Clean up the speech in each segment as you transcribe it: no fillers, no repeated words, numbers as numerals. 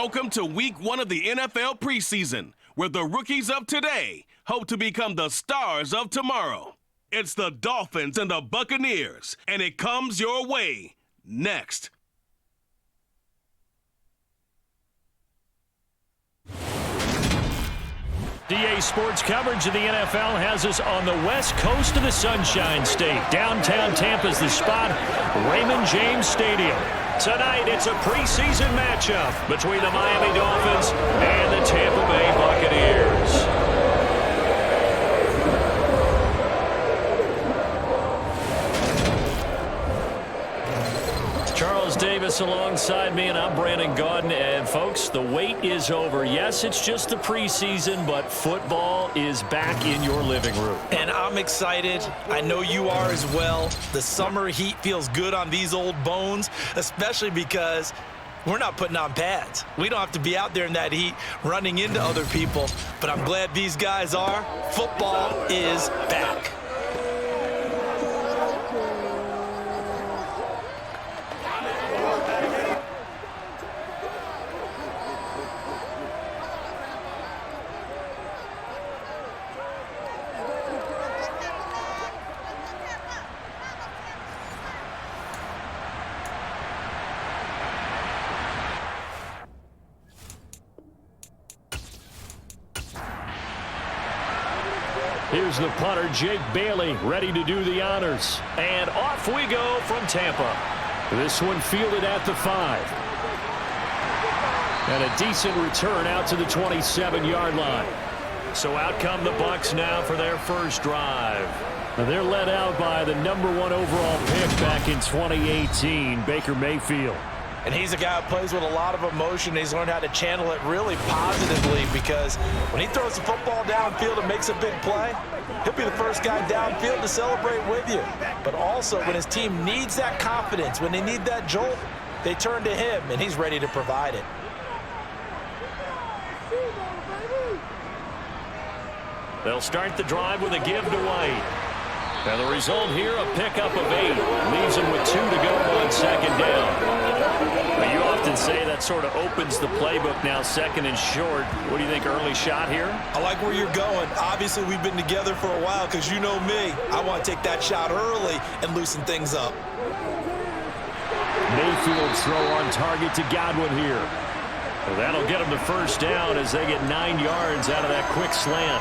Welcome to Week 1 of the NFL preseason, where the rookies of today hope to become the stars of tomorrow. It's the Dolphins and the Buccaneers, and it comes your way next. DA Sports coverage of the NFL has us on the west coast of the Sunshine State. Downtown Tampa's the spot, Raymond James Stadium. Tonight, it's a preseason matchup between the Miami Dolphins and the Tampa Bay Buccaneers. Charles Davis alongside me, and I'm Brandon Gaudin. And folks, the wait is over. Yes, it's just the preseason, but football is back in your living room. And I'm excited. I know you are as well. The summer heat feels good on these old bones, especially because we're not putting on pads. We don't have to be out there in that heat running into other people, but I'm glad these guys are. Football is back. Here's the punter, Jake Bailey, ready to do the honors. And off we go from Tampa. This one fielded at the 5. And a decent return out to the 27-yard line. So out come the Bucs now for their first drive. They're led out by the #1 overall pick back in 2018, Baker Mayfield. And he's a guy who plays with a lot of emotion. He's learned how to channel it really positively, because when he throws the football downfield and makes a big play, he'll be the first guy downfield to celebrate with you. But also, when his team needs that confidence, when they need that jolt, they turn to him, and he's ready to provide it. They'll start the drive with a give to White. And the result here, a pickup of 8. Leaves him with 2 to go on second down. Now, you often say that sort of opens the playbook now, second and short. What do you think, early shot here? I like where you're going. Obviously, we've been together for a while, because you know me. I want to take that shot early and loosen things up. Mayfield throw on target to Godwin here. Well, that'll get him the first down as they get 9 yards out of that quick slant.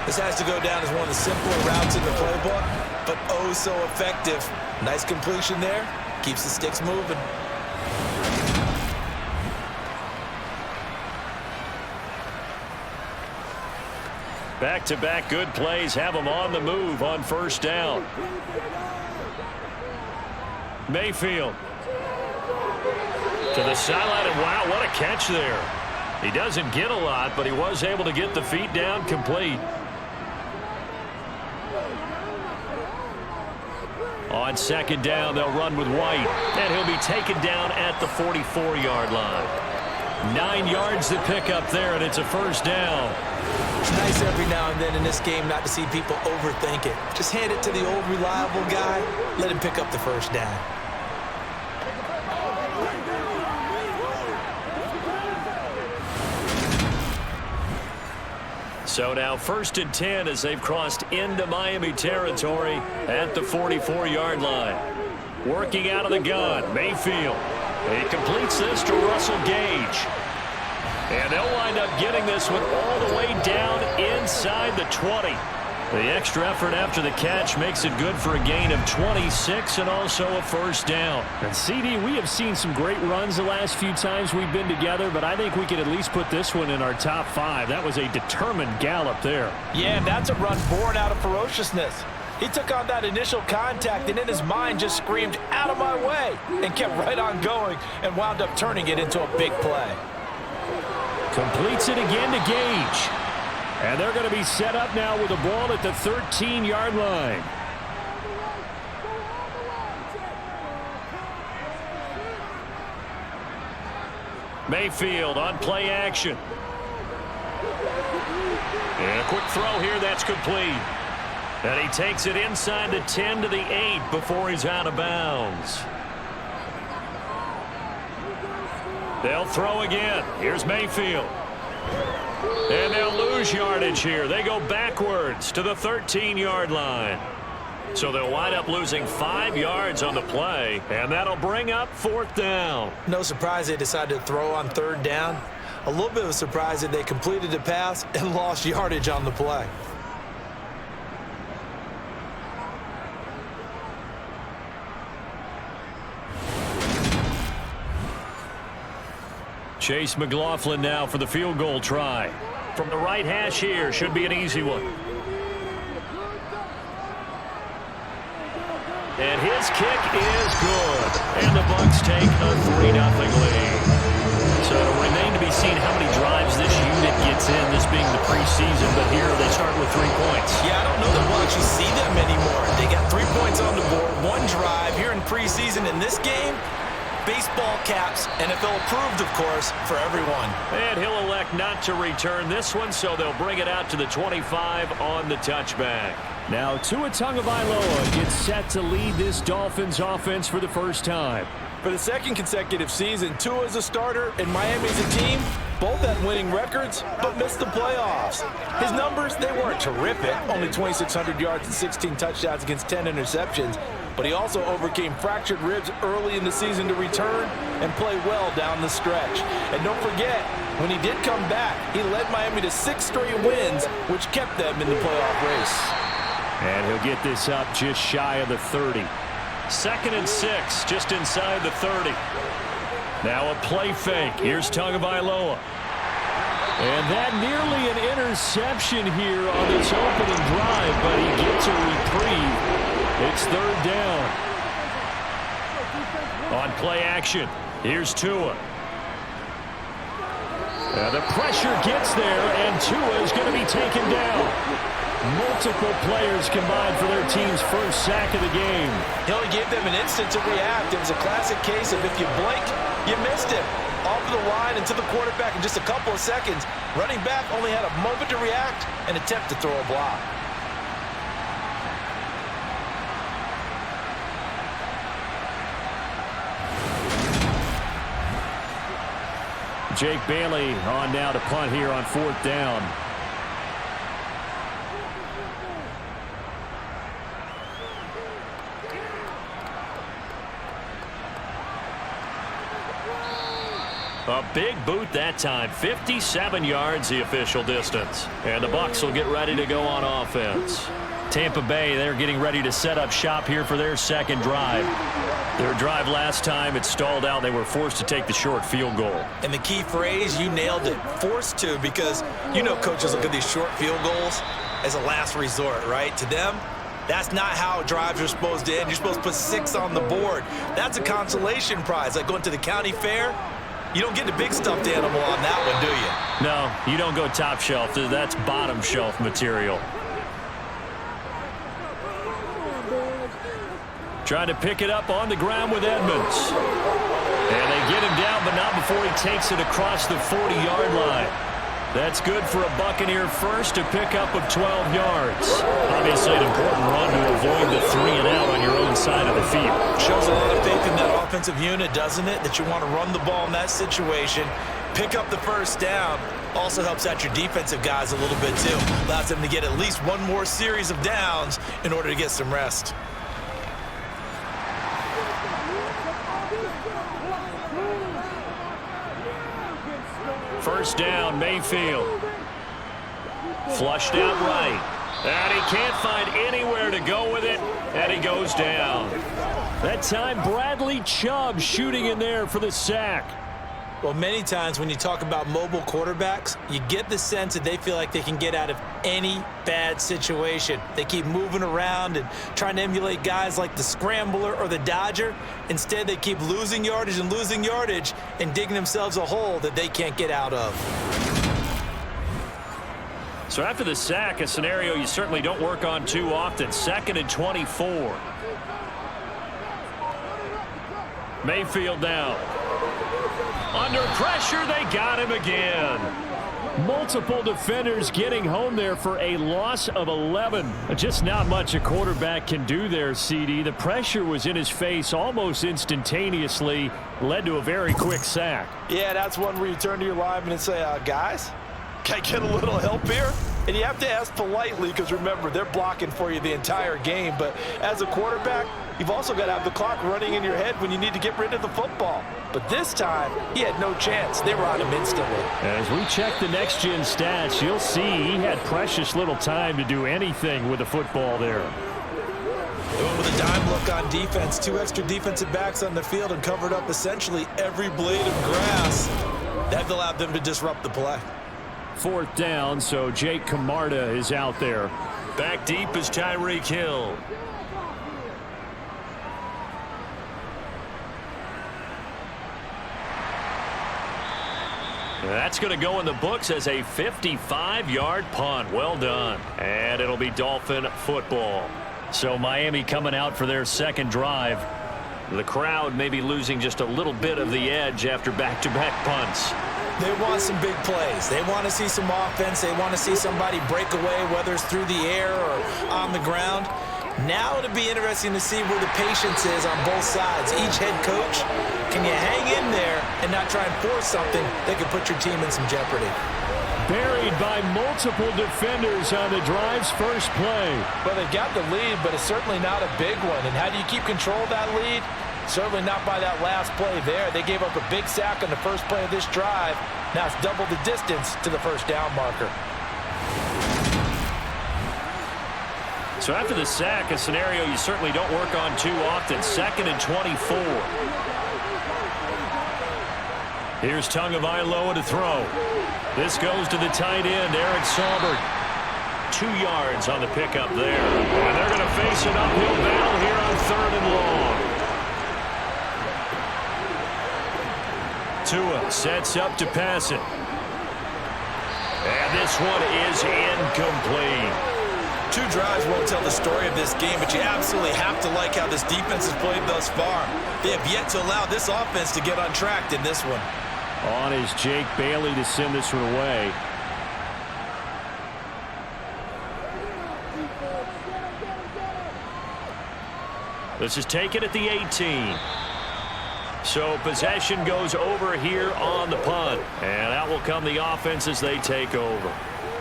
This has to go down as one of the simpler routes in the playbook, but oh so effective. Nice completion there. Keeps the sticks moving. Back-to-back good plays have them on the move on first down. Mayfield to the sideline, and wow, what a catch there. He doesn't get a lot, but he was able to get the feet down complete. On second down, they'll run with White, and he'll be taken down at the 44-yard line. 9 yards to pick up there, and it's a first down. It's nice every now and then in this game not to see people overthink it. Just hand it to the old reliable guy, let him pick up the first down. So now 1st and 10 as they've crossed into Miami territory at the 44-yard line. Working out of the gun, Mayfield. He completes this to Russell Gage. And they'll wind up getting this one all the way down inside the 20. The extra effort after the catch makes it good for a gain of 26 and also a first down. And CD, we have seen some great runs the last few times we've been together, but I think we could at least put this one in our top 5. That was a determined gallop there. Yeah, and that's a run born out of ferociousness. He took on that initial contact and in his mind just screamed, "Out of my way," and kept right on going and wound up turning it into a big play. Completes it again to Gage. And they're going to be set up now with the ball at the 13-yard line. Mayfield on play action. And a quick throw here, that's complete. And he takes it inside the 10 to the 8 before he's out of bounds. They'll throw again. Here's Mayfield. And they'll lose yardage here. They go backwards to the 13-yard line. So they'll wind up losing 5 yards on the play, and that'll bring up 4th down. No surprise they decided to throw on 3rd down. A little bit of a surprise that they completed the pass and lost yardage on the play. Chase McLaughlin now for the field goal try. From the right hash here, should be an easy one. And his kick is good. And the Bucs take a 3-0 lead. So it'll remain to be seen how many drives this unit gets in, this being the preseason. But here they start with 3 points. Yeah, I don't know that we'll actually see them anymore. They got 3 points on the board, 1 drive here in preseason. In this game, baseball caps, NFL approved, of course, for everyone. And he'll elect not to return this one, so they'll bring it out to the 25 on the touchback. Now Tua Tagovailoa gets set to lead this Dolphins offense for the first time. For the 2nd consecutive season, Tua is a starter and Miami's a team. Both had winning records, but missed the playoffs. His numbers, they weren't terrific. Only 2,600 yards and 16 touchdowns against 10 interceptions. But he also overcame fractured ribs early in the season to return and play well down the stretch. And don't forget, when he did come back, he led Miami to 6 straight wins, which kept them in the playoff race. And he'll get this up just shy of the 30. 2nd and 6, just inside the 30. Now a play fake. Here's Tagovailoa. And that nearly an interception here on this opening drive, but he gets a reprieve. It's 3rd down. On play action, here's Tua. The pressure gets there, and Tua is going to be taken down. Multiple players combined for their team's first sack of the game. He only gave them an instant to react. It was a classic case of if you blink, you missed him. Off of the line and to the quarterback in just a couple of seconds. Running back only had a moment to react and attempt to throw a block. Jake Bailey on now to punt here on 4th down. A big boot that time. 57 yards the official distance. And the Bucs will get ready to go on offense. Tampa Bay, they're getting ready to set up shop here for their 2nd drive. Their drive last time, it stalled out. They were forced to take the short field goal. And the key phrase, you nailed it, forced to, because you know coaches look at these short field goals as a last resort, right? To them, that's not how drives are supposed to end. You're supposed to put 6 on the board. That's a consolation prize, like going to the county fair. You don't get the big stuffed animal on that one, do you? No, you don't go top shelf. That's bottom shelf material. Trying to pick it up on the ground with Edmonds. And they get him down, but not before he takes it across the 40-yard line. That's good for a Buccaneer first, a pickup of 12 yards. Obviously an important run to avoid the 3-and-out on your own side of the field. Shows a lot of faith in that offensive unit, doesn't it? That you want to run the ball in that situation, pick up the first down. Also helps out your defensive guys a little bit too. Allows them to get at least one more series of downs in order to get some rest. First down, Mayfield. Flushed out right. And he can't find anywhere to go with it, and he goes down. That time, Bradley Chubb shooting in there for the sack. Well, many times when you talk about mobile quarterbacks, you get the sense that they feel like they can get out of any bad situation. They keep moving around and trying to emulate guys like the Scrambler or the Dodger. Instead, they keep losing yardage and digging themselves a hole that they can't get out of. So after the sack, a scenario you certainly don't work on too often. 2nd and 24. Mayfield down. Under pressure, they got him again. Multiple defenders getting home there for a loss of 11. Just not much a quarterback can do there, CD. The pressure was in his face almost instantaneously, led to a very quick sack. Yeah, that's one where you turn to your lineman and say, guys, can I get a little help here? And you have to ask politely because, remember, they're blocking for you the entire game. But as a quarterback, you've also got to have the clock running in your head when you need to get rid of the football. But this time, he had no chance. They were on him instantly. As we check the next-gen stats, you'll see he had precious little time to do anything with the football there. They went with a dime look on defense. 2 extra defensive backs on the field and covered up essentially every blade of grass. That allowed them to disrupt the play. 4th down, so Jake Camarda is out there. Back deep is Tyreek Hill. That's going to go in the books as a 55-yard punt. Well done. And it'll be Dolphin football. So Miami coming out for their second drive. The crowd may be losing just a little bit of the edge after back-to-back punts. They want some big plays. They want to see some offense. They want to see somebody break away, whether it's through the air or on the ground. Now it'll be interesting to see where the patience is on both sides. Each head coach, can you hang in there and not try and force something that could put your team in some jeopardy? Buried by multiple defenders on the drive's first play. Well, they've got the lead, but it's certainly not a big one. And how do you keep control of that lead? Certainly not by that last play there. They gave up a big sack on the first play of this drive. Now it's double the distance to the first down marker. So after the sack, a scenario you certainly don't work on too often. 2nd and 24. Here's Tagovailoa to throw. This goes to the tight end, Eric Saubert. 2 yards on the pickup there. And they're going to face an uphill battle here on 3rd and long. Tua sets up to pass it. And this one is incomplete. 2 drives won't tell the story of this game, but you absolutely have to like how this defense has played thus far. They have yet to allow this offense to get on track in this one. On is Jake Bailey to send this one away. This is taken at the 18. So possession goes over here on the punt. And out will come the offense as they take over.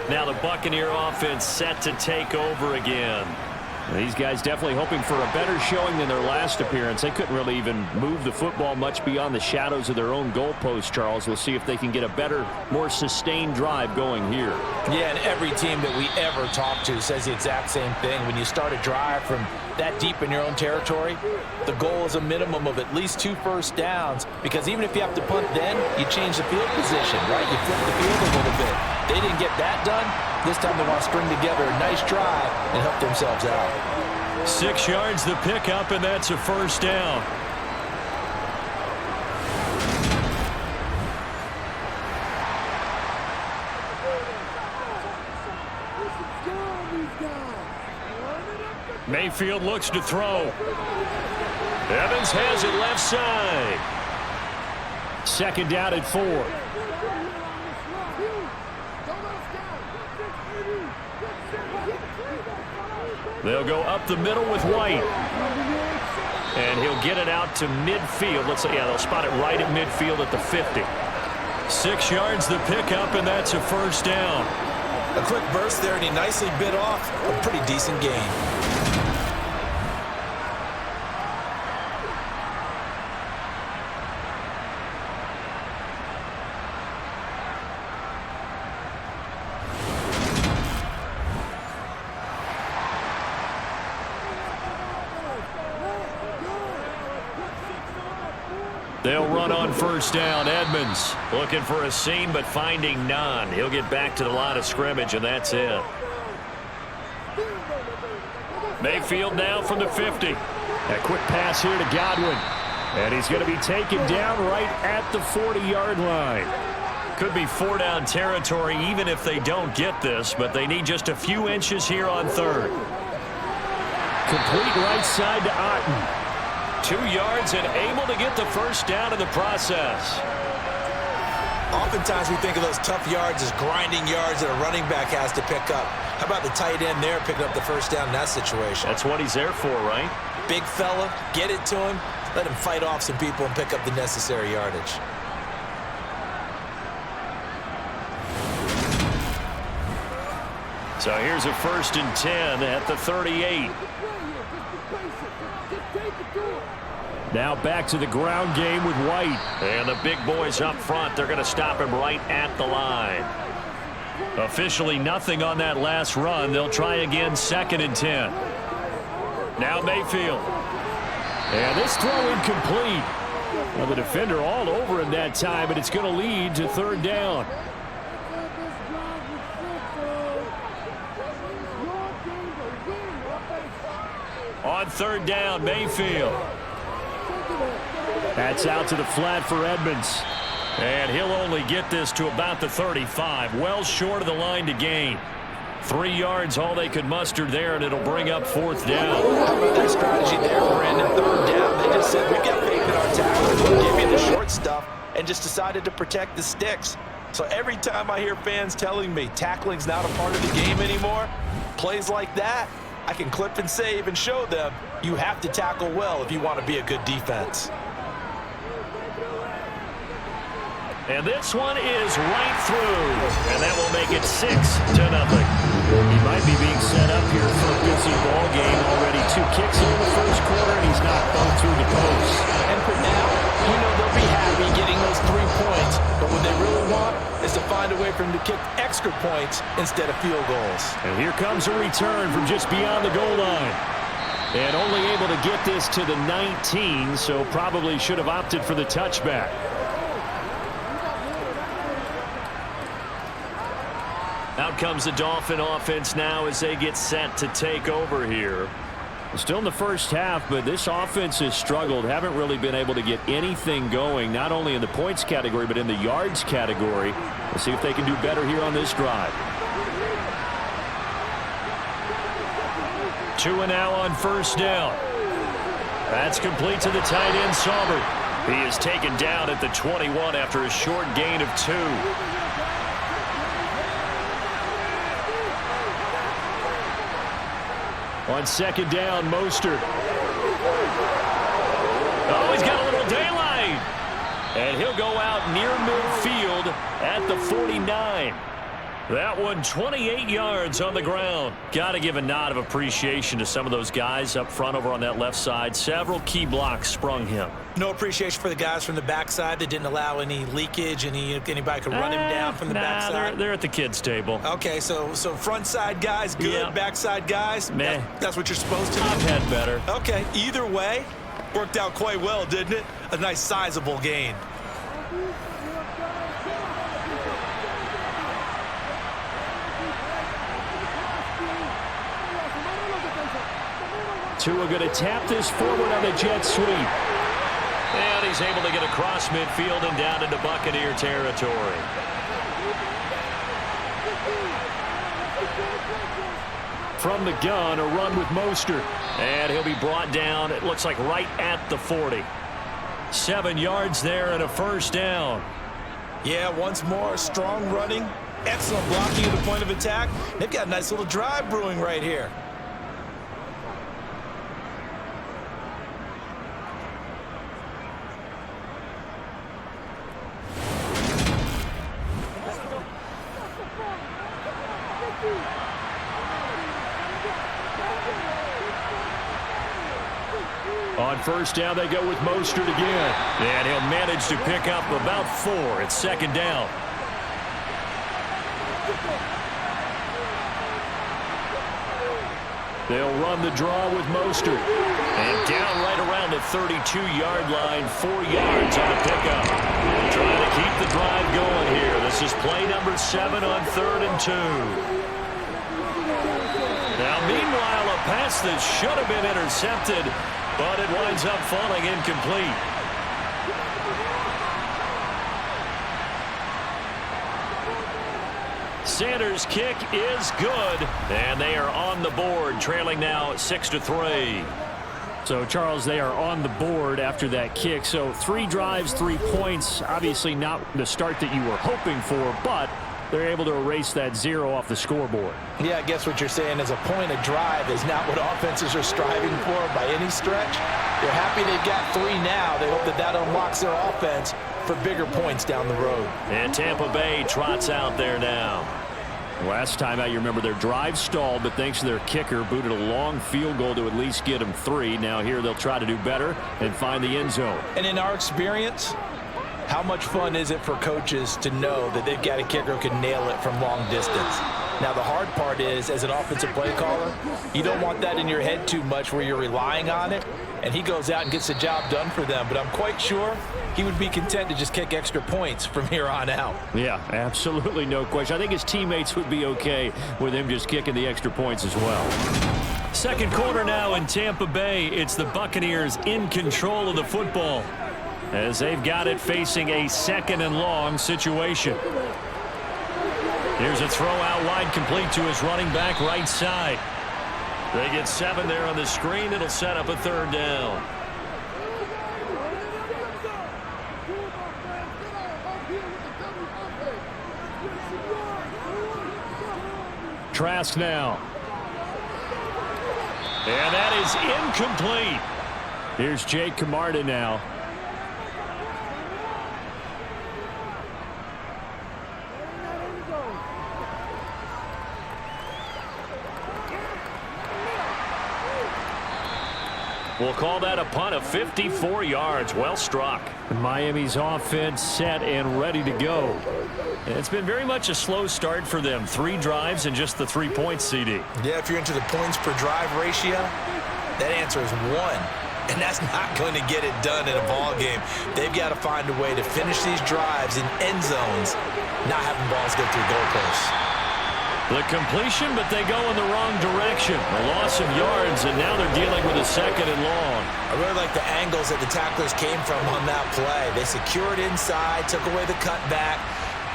Now the Buccaneer offense set to take over again. These guys definitely hoping for a better showing than their last appearance. They couldn't really even move the football much beyond the shadows of their own goalpost, Charles. We'll see if they can get a better, more sustained drive going here. Yeah, and every team that we ever talk to says the exact same thing. When you start a drive from that deep in your own territory, the goal is a minimum of at least 2 first downs, because even if you have to punt then, you change the field position, right? You flip the field a little bit. They didn't get that done. This time they want to string together a nice drive and help themselves out. 6 yards the pickup, and that's a first down. Mayfield looks to throw. Evans has it left side. 2nd down at 4. They'll go up the middle with White. And he'll get it out to midfield. Let's say, yeah, they'll spot it right at midfield at the 50. 6 yards the pickup, and that's a first down. A quick burst there, and he nicely bit off a pretty decent gain. They'll run on first down. Edmonds looking for a seam, but finding none. He'll get back to the line of scrimmage, and that's it. Mayfield now from the 50. A quick pass here to Godwin. And he's going to be taken down right at the 40-yard line. Could be 4-down territory even if they don't get this, but they need just a few inches here on 3rd. Complete right side to Otten. 2 yards and able to get the first down in the process. Oftentimes we think of those tough yards as grinding yards that a running back has to pick up. How about the tight end there picking up the first down in that situation? That's what he's there for, right? Big fella, get it to him, let him fight off some people and pick up the necessary yardage. So here's a 1st and 10 at the 38. Now back to the ground game with White. And the big boys up front, they're going to stop him right at the line. Officially nothing on that last run. They'll try again 2nd and 10. Now Mayfield. And this throw incomplete. Well, the defender all over him that time, and it's going to lead to 3rd down. On 3rd down, Mayfield. That's out to the flat for Edmonds. And he'll only get this to about the 35. Well short of the line to gain. 3 yards all they could muster there, and it'll bring up 4th down. How about that strategy there, Brandon? 3rd down. They just said, we've got faith in our tacklers. We'll give you the short stuff, and just decided to protect the sticks. So every time I hear fans telling me tackling's not a part of the game anymore, plays like that, I can clip and save and show them you have to tackle well if you want to be a good defense. And this one is right through. And that will make it 6-0. He might be being set up here for a busy ball game. Already 2 kicks in the first quarter, and he's not thrown through the post. And for now, you know they'll be happy getting those 3 points. But what they really want is to find a way for him to kick extra points instead of field goals. And here comes a return from just beyond the goal line. And only able to get this to the 19, so probably should have opted for the touchback. Out comes the Dolphin offense now as they get set to take over here. Still in the first half, but this offense has struggled. Haven't really been able to get anything going, not only in the points category, but in the yards category. We'll see if they can do better here on this drive. 2 and now on 1st down. That's complete to the tight end, Saubert. He is taken down at the 21 after a short gain of 2. On 2nd down, Mostert. Oh, he's got a little daylight. And he'll go out near midfield at the 49. That one 28 yards on the ground. Got to give a nod of appreciation to some of those guys up front over on that left side. Several key blocks sprung him. No appreciation for the guys from the backside that didn't allow any leakage, anybody could run him down from the backside. They're at the kids' table. Okay, so front side guys good, yeah. Backside guys, meh. That's what you're supposed to do. I've had better. Okay, either way, worked out quite well, didn't it? A nice sizable gain. Tua going to tap this forward on the jet sweep. And he's able to get across midfield and down into Buccaneer territory. From the gun, a run with Mostert. And he'll be brought down, it looks like right at the 40. 7 yards there and a 1st down. Yeah, once more, strong running, excellent blocking at the point of attack. They've got a nice little drive brewing right here. On 1st down, they go with Mostert again. And he'll manage to pick up about 4 at 2nd down. They'll run the draw with Mostert. And down right around the 32-yard line, 4 yards on the pickup. Trying to keep the drive going here. This is play number 7 on 3rd and 2. Now, meanwhile, a pass that should have been intercepted, but it winds up falling incomplete. Sanders' kick is good, and they are on the board, trailing now 6-3. So, Charles, they are on the board after that kick. So 3 drives, 3 points. Obviously not the start that you were hoping for, but they're able to erase that 0 off the scoreboard. Yeah, I guess what you're saying is a point a drive is not what offenses are striving for by any stretch. They're happy they've got 3 now. They hope that that unlocks their offense for bigger points down the road. And Tampa Bay trots out there now. Last time out, you remember their drive stalled, but thanks to their kicker, booted a long field goal to at least get them 3. Now here they'll try to do better and find the end zone. And in our experience, how much fun is it for coaches to know that they've got a kicker who can nail it from long distance? Now, the hard part is, as an offensive play caller, you don't want that in your head too much where you're relying on it, and he goes out and gets the job done for them. But I'm quite sure he would be content to just kick extra points from here on out. Yeah, absolutely no question. I think his teammates would be okay with him just kicking the extra points as well. Second quarter now in Tampa Bay. It's the Buccaneers in control of the football as they've got it facing a 2nd and long situation. Here's a throw out wide, complete to his running back right side. They get 7 there on the screen. It'll set up a 3rd down. Trask now. And that is incomplete. Here's Jake Camarda now. We'll call that a punt of 54 yards. Well struck. Miami's offense set and ready to go. It's been very much a slow start for them. 3 drives and just the 3 points, CD. Yeah, if you're into the points per drive ratio, that answer is 1. And that's not going to get it done in a ball game. They've got to find a way to finish these drives in end zones, not having balls go through goalposts. The completion, but they go in the wrong direction. A loss of yards, and now they're dealing with a 2nd and long. I really like the angles that the tacklers came from on that play. They secured inside, took away the cutback.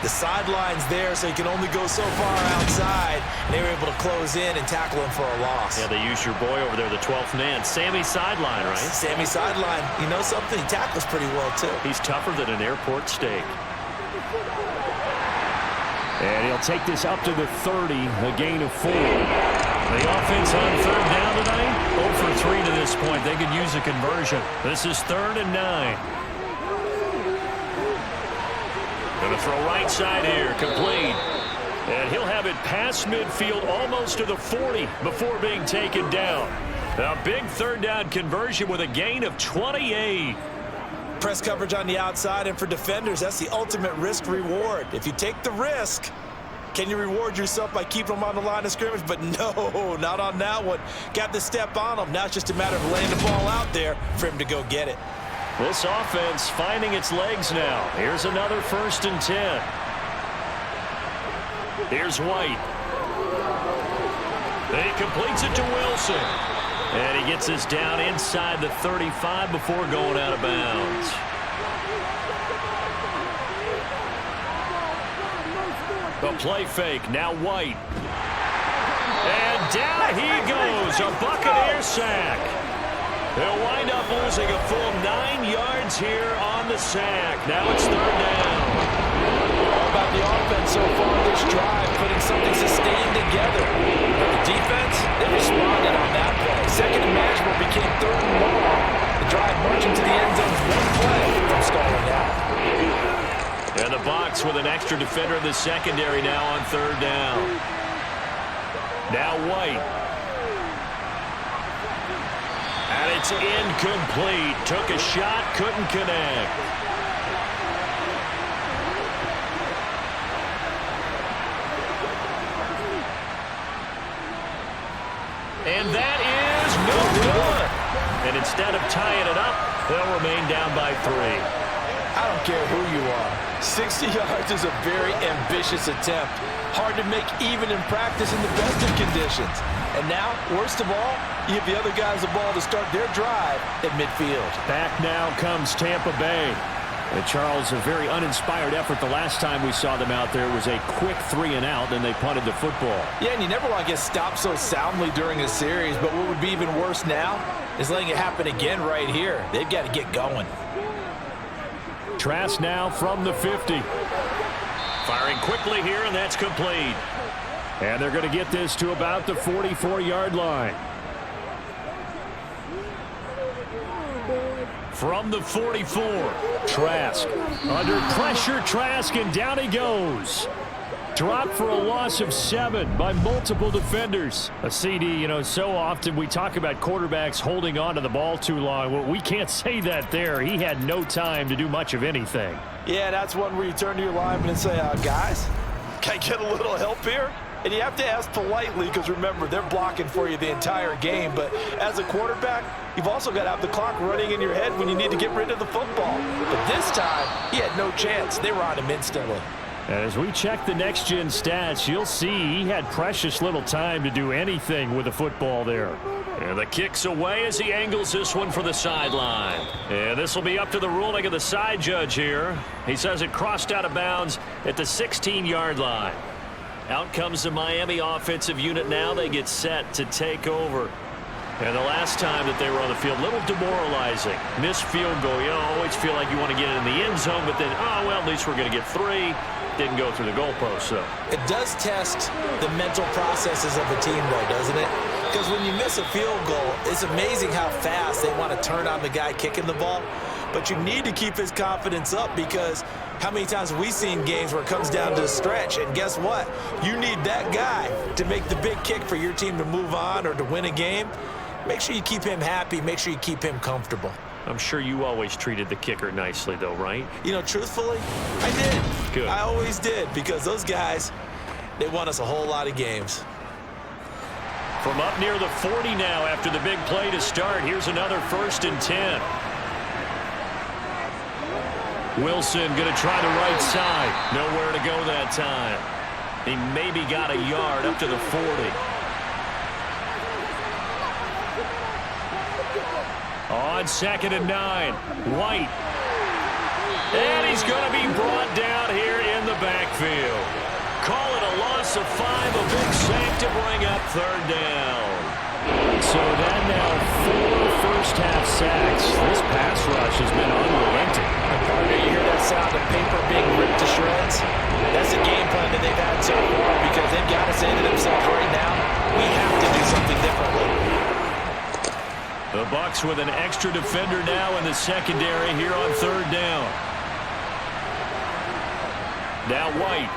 The sideline's there, so you can only go so far outside. And they were able to close in and tackle him for a loss. Yeah, they used your boy over there, the 12th man. Sammy Sideline, right? Sammy Sideline. You know something? He tackles pretty well, too. He's tougher than an airport steak. And he'll take this up to the 30, a gain of 4. The offense on 3rd down tonight, 0 for 3 to this point. They could use a conversion. This is 3rd and 9. Going to throw right side here, complete. And he'll have it past midfield, almost to the 40 before being taken down. A big 3rd down conversion with a gain of 28. Press coverage on the outside, and for defenders, that's the ultimate risk-reward. If you take the risk, can you reward yourself by keeping them on the line of scrimmage? But no, not on that one. Got the step on them. Now it's just a matter of laying the ball out there for him to go get it. This offense finding its legs now. Here's another 1st and 10. Here's White. He completes it to Wilson. And he gets us down inside the 35 before going out of bounds. The play fake, now White. And down he goes, a Buccaneer sack. They'll wind up losing a full 9 yards here on the sack. Now it's 3rd down. All about the offense so far this drive, putting something sustained together. But the defense, they responded on that play. 2nd and manageable became 3rd and long. The drive marching to the end zone, 1 play from stalling out. And the Bucs with an extra defender in the secondary now on 3rd down. Now White. And it's incomplete. Took a shot, couldn't connect. And that is no good. And instead of tying it up, they'll remain down by 3. I don't care who you are. 60 yards is a very ambitious attempt. Hard to make even in practice in the best of conditions. And now, worst of all, you give the other guys the ball to start their drive at midfield. Back now comes Tampa Bay. And Charles, a very uninspired effort the last time we saw them out there was a quick 3-and-out, and they punted the football. Yeah, and you never want to get stopped so soundly during a series, but what would be even worse now is letting it happen again right here. They've got to get going. Trask now from the 50. Firing quickly here, and that's complete. And they're going to get this to about the 44-yard line. From the 44, Trask. Under pressure, Trask, and down he goes. Dropped for a loss of 7 by multiple defenders. A CD, you know, so often we talk about quarterbacks holding on to the ball too long. Well, we can't say that there. He had no time to do much of anything. Yeah, that's one where you turn to your lineman and say, guys, can I get a little help here? And you have to ask politely because, remember, they're blocking for you the entire game. But as a quarterback, you've also got to have the clock running in your head when you need to get rid of the football. But this time, he had no chance. They were on him instantly. As we check the next-gen stats, you'll see he had precious little time to do anything with the football there. And the kick's away as he angles this one for the sideline. And this will be up to the ruling of the side judge here. He says it crossed out of bounds at the 16-yard line. Out comes the Miami offensive unit now. They get set to take over. And the last time that they were on the field, a little demoralizing. Missed field goal. You always feel like you want to get it in the end zone, but then, oh, well, at least we're going to get 3. Didn't go through the goalpost, so. It does test the mental processes of a team, though, doesn't it? Because when you miss a field goal, it's amazing how fast they want to turn on the guy kicking the ball. But you need to keep his confidence up because how many times have we seen games where it comes down to a stretch, and guess what? You need that guy to make the big kick for your team to move on or to win a game. Make sure you keep him happy. Make sure you keep him comfortable. I'm sure you always treated the kicker nicely, though, right? You know, truthfully, I did. Good. I always did because those guys, they won us a whole lot of games. From up near the 40 now after the big play to start, here's another 1st and 10. Wilson going to try the right side. Nowhere to go that time. He maybe got a yard up to the 40. On 2nd and 9, White. And he's going to be brought down here in the backfield. Call it a loss of 5, a big sack to bring up 3rd down. So that now 4 first-half sacks. This pass rush has been unrelenting. Partner, you hear that sound of paper being ripped to shreds? That's the game plan that they've had so far because they've got to say to themselves right now, we have to do something differently. The Bucs with an extra defender now in the secondary here on 3rd down. Now White.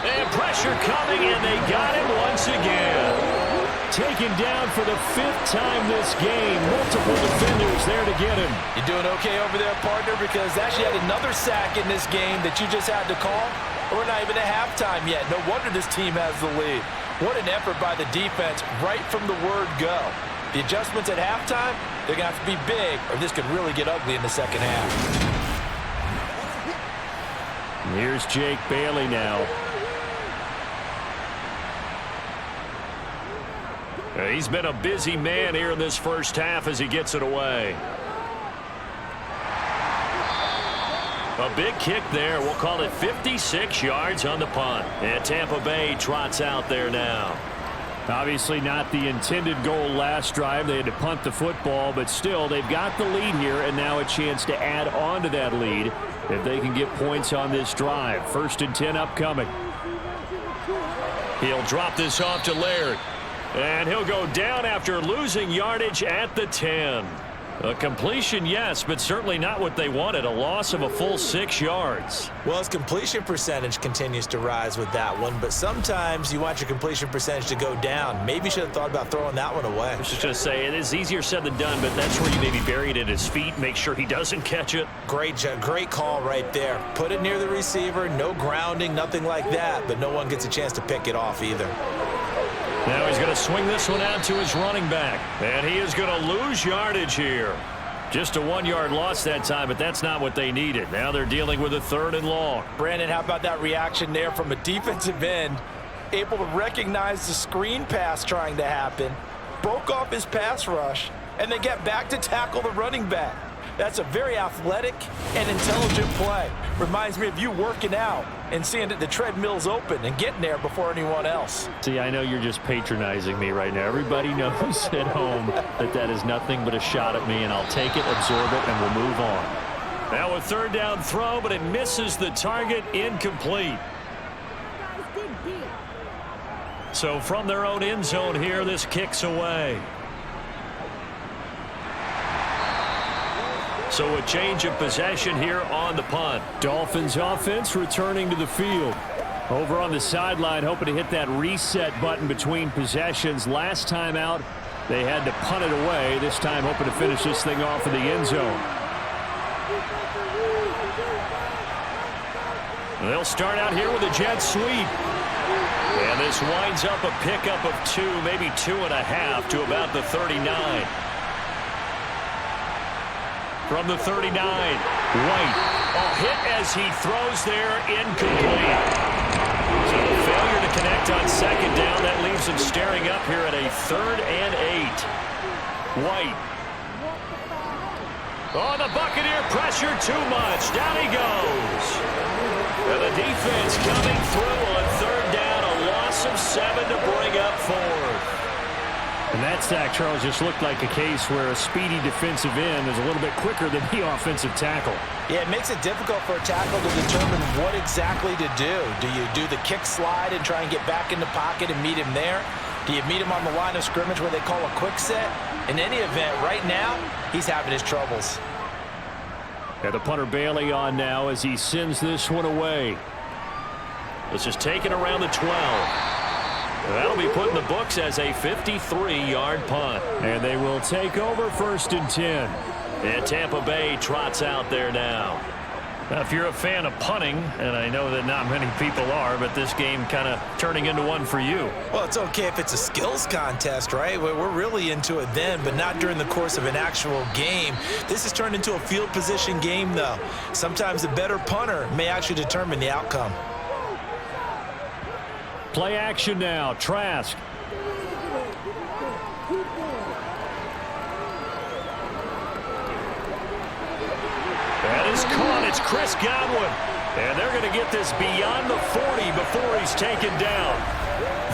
And pressure coming, and they got him once again. Taken down for the 5th time this game. Multiple defenders there to get him. You doing okay over there, partner? Because that's yet another sack in this game that you just had to call. We're not even at halftime yet. No wonder this team has the lead. What an effort by the defense right from the word go. The adjustments at halftime, they're going to have to be big, or this could really get ugly in the second half. Here's Jake Bailey now. He's been a busy man here in this first half as he gets it away. A big kick there. We'll call it 56 yards on the punt. And Tampa Bay trots out there now. Obviously not the intended goal last drive. They had to punt the football, but still they've got the lead here and now a chance to add on to that lead if they can get points on this drive. 1st and 10 upcoming. He'll drop this off to Laird. And he'll go down after losing yardage at the 10. A completion, yes, but certainly not what they wanted. A loss of a full 6 yards. Well, his completion percentage continues to rise with that one, but sometimes you want your completion percentage to go down. Maybe you should have thought about throwing that one away. I was just going to say, it is easier said than done, but that's where you maybe bury it at his feet, make sure he doesn't catch it. Great call right there. Put it near the receiver, no grounding, nothing like that, but no one gets a chance to pick it off either. Now he's going to swing this one out to his running back. And he is going to lose yardage here. Just a 1-yard loss that time, but that's not what they needed. Now they're dealing with a 3rd and long. Brandon, how about that reaction there from a defensive end? Able to recognize the screen pass trying to happen. Broke off his pass rush, and then get back to tackle the running back. That's a very athletic and intelligent play. Reminds me of you working out and seeing that the treadmill's open and getting there before anyone else. See, I know you're just patronizing me right now. Everybody knows at home that that is nothing but a shot at me, and I'll take it, absorb it, and we'll move on. Now a third down throw, but it misses the target, incomplete. So from their own end zone here, this kicks away. So a change of possession here on the punt. Dolphins offense returning to the field. Over on the sideline, hoping to hit that reset button between possessions. Last time out, they had to punt it away. This time hoping to finish this thing off in the end zone. They'll start out here with a jet sweep. And this winds up a pickup of 2, maybe 2.5 to about the 39. From the 39, White. Hit as he throws there, incomplete. So failure to connect on second down. That leaves him staring up here at a 3rd and 8. White. Oh, the Buccaneer pressure too much. Down he goes. And the defense coming through on 3rd down. A loss of 7 to bring up 4th. And that sack, Charles, just looked like a case where a speedy defensive end is a little bit quicker than the offensive tackle. Yeah, it makes it difficult for a tackle to determine what exactly to do. Do you do the kick slide and try and get back in the pocket and meet him there? Do you meet him on the line of scrimmage where they call a quick set? In any event, right now, he's having his troubles. And the punter Bailey on now as he sends this one away. This is taken around the 12. That'll be put in the books as a 53-yard punt. And they will take over 1st and 10. And Tampa Bay trots out there now. Now, if you're a fan of punting, and I know that not many people are, but this game kind of turning into one for you. Well, it's okay if it's a skills contest, right? We're really into it then, but not during the course of an actual game. This has turned into a field position game, though. Sometimes the better punter may actually determine the outcome. Play action now. Trask. That is caught. It's Chris Godwin. And they're going to get this beyond the 40 before he's taken down.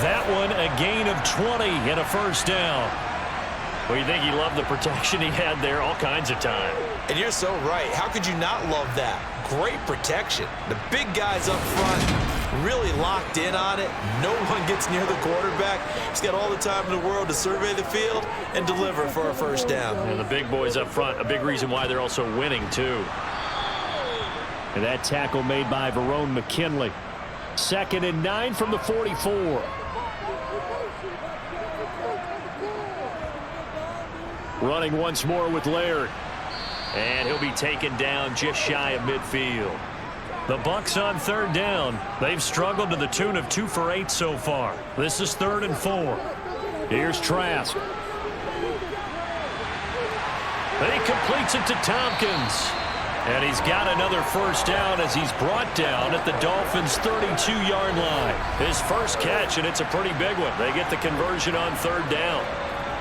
That one a gain of 20 and a 1st down. Well, you think he loved the protection he had there all kinds of time. And you're so right. How could you not love that? Great protection. The big guys up front really locked in on it. No one gets near the quarterback. He's got all the time in the world to survey the field and deliver for a 1st down. And the big boys up front, a big reason why they're also winning, too. And that tackle made by Verone McKinley. 2nd and 9 from the 44. Running once more with Laird. And he'll be taken down just shy of midfield. The Bucs on 3rd down. They've struggled to the tune of 2 for 8 so far. This is 3rd and 4. Here's Trask. And he completes it to Tompkins. And he's got another 1st down as he's brought down at the Dolphins' 32-yard line. His first catch, and it's a pretty big one. They get the conversion on 3rd down.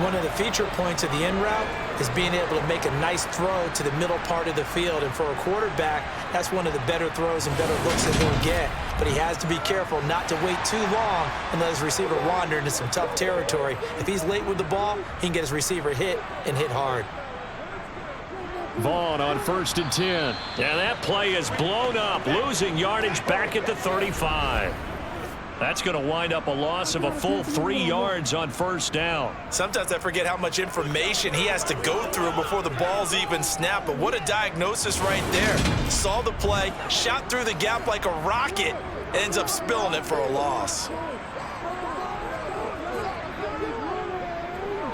One of the feature points of the in route is being able to make a nice throw to the middle part of the field. And for a quarterback, that's one of the better throws and better looks that he'll get. But he has to be careful not to wait too long and let his receiver wander into some tough territory. If he's late with the ball, he can get his receiver hit and hit hard. Vaughn on 1st and 10. And that play is blown up, losing yardage back at the 35. That's going to wind up a loss of a full 3 yards on 1st down. Sometimes I forget how much information he has to go through before the ball's even snapped. But what a diagnosis right there. Saw the play, shot through the gap like a rocket, ends up spilling it for a loss.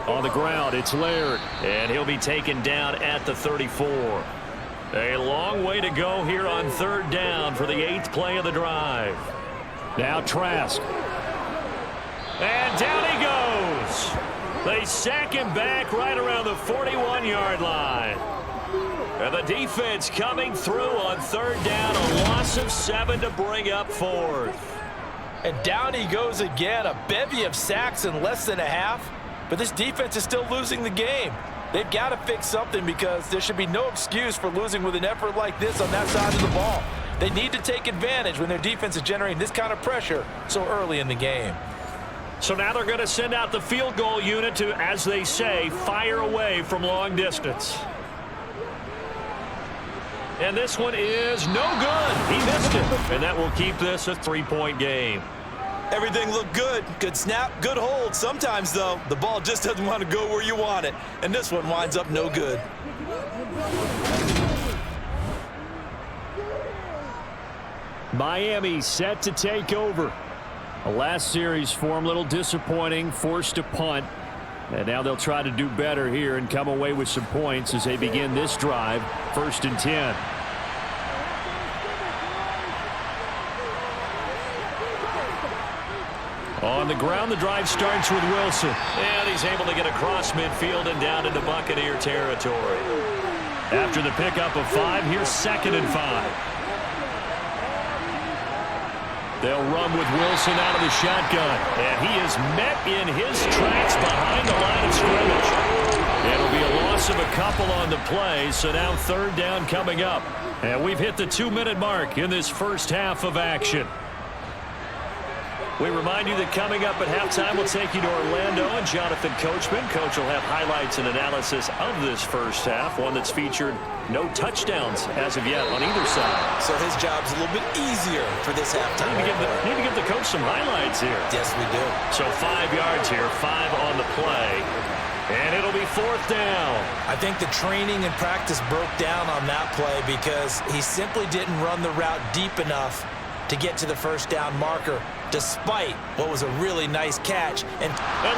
On the ground, it's Laird. And he'll be taken down at the 34. A long way to go here on 3rd down for the 8th play of the drive. Now Trask. And down he goes. They sack him back right around the 41-yard line. And the defense coming through on 3rd down. A loss of 7 to bring up 4th. And down he goes again. A bevy of sacks in less than a half. But this defense is still losing the game. They've got to fix something because there should be no excuse for losing with an effort like this on that side of the ball. They need to take advantage when their defense is generating this kind of pressure so early in the game. So now they're going to send out the field goal unit to, as they say, fire away from long distance. And this one is no good. He missed it. And that will keep this a 3-point game. Everything looked good. Good snap, good hold. Sometimes, though, the ball just doesn't want to go where you want it. And this one winds up no good. Miami set to take over. The last series for them, a little disappointing, forced a punt. And now they'll try to do better here and come away with some points as they begin this drive, 1st and 10. On the ground, the drive starts with Wilson. And he's able to get across midfield and down into Buccaneer territory. After the pickup of 5, here's 2nd and 5. They'll run with Wilson out of the shotgun. And he is met in his tracks behind the line of scrimmage. It'll be a loss of a couple on the play, so now 3rd down coming up. And we've hit the 2-minute mark in this first half of action. We remind you that coming up at halftime, we'll take you to Orlando and Jonathan Coachman. Coach will have highlights and analysis of this first half, one that's featured no touchdowns as of yet on either side. So his job's a little bit easier for this halftime. Need to give the coach some highlights here. Yes, we do. So 5 yards here, 5 on the play. And it'll be 4th down. I think the training and practice broke down on that play because he simply didn't run the route deep enough to get to the 1st down marker, despite what was a really nice catch. And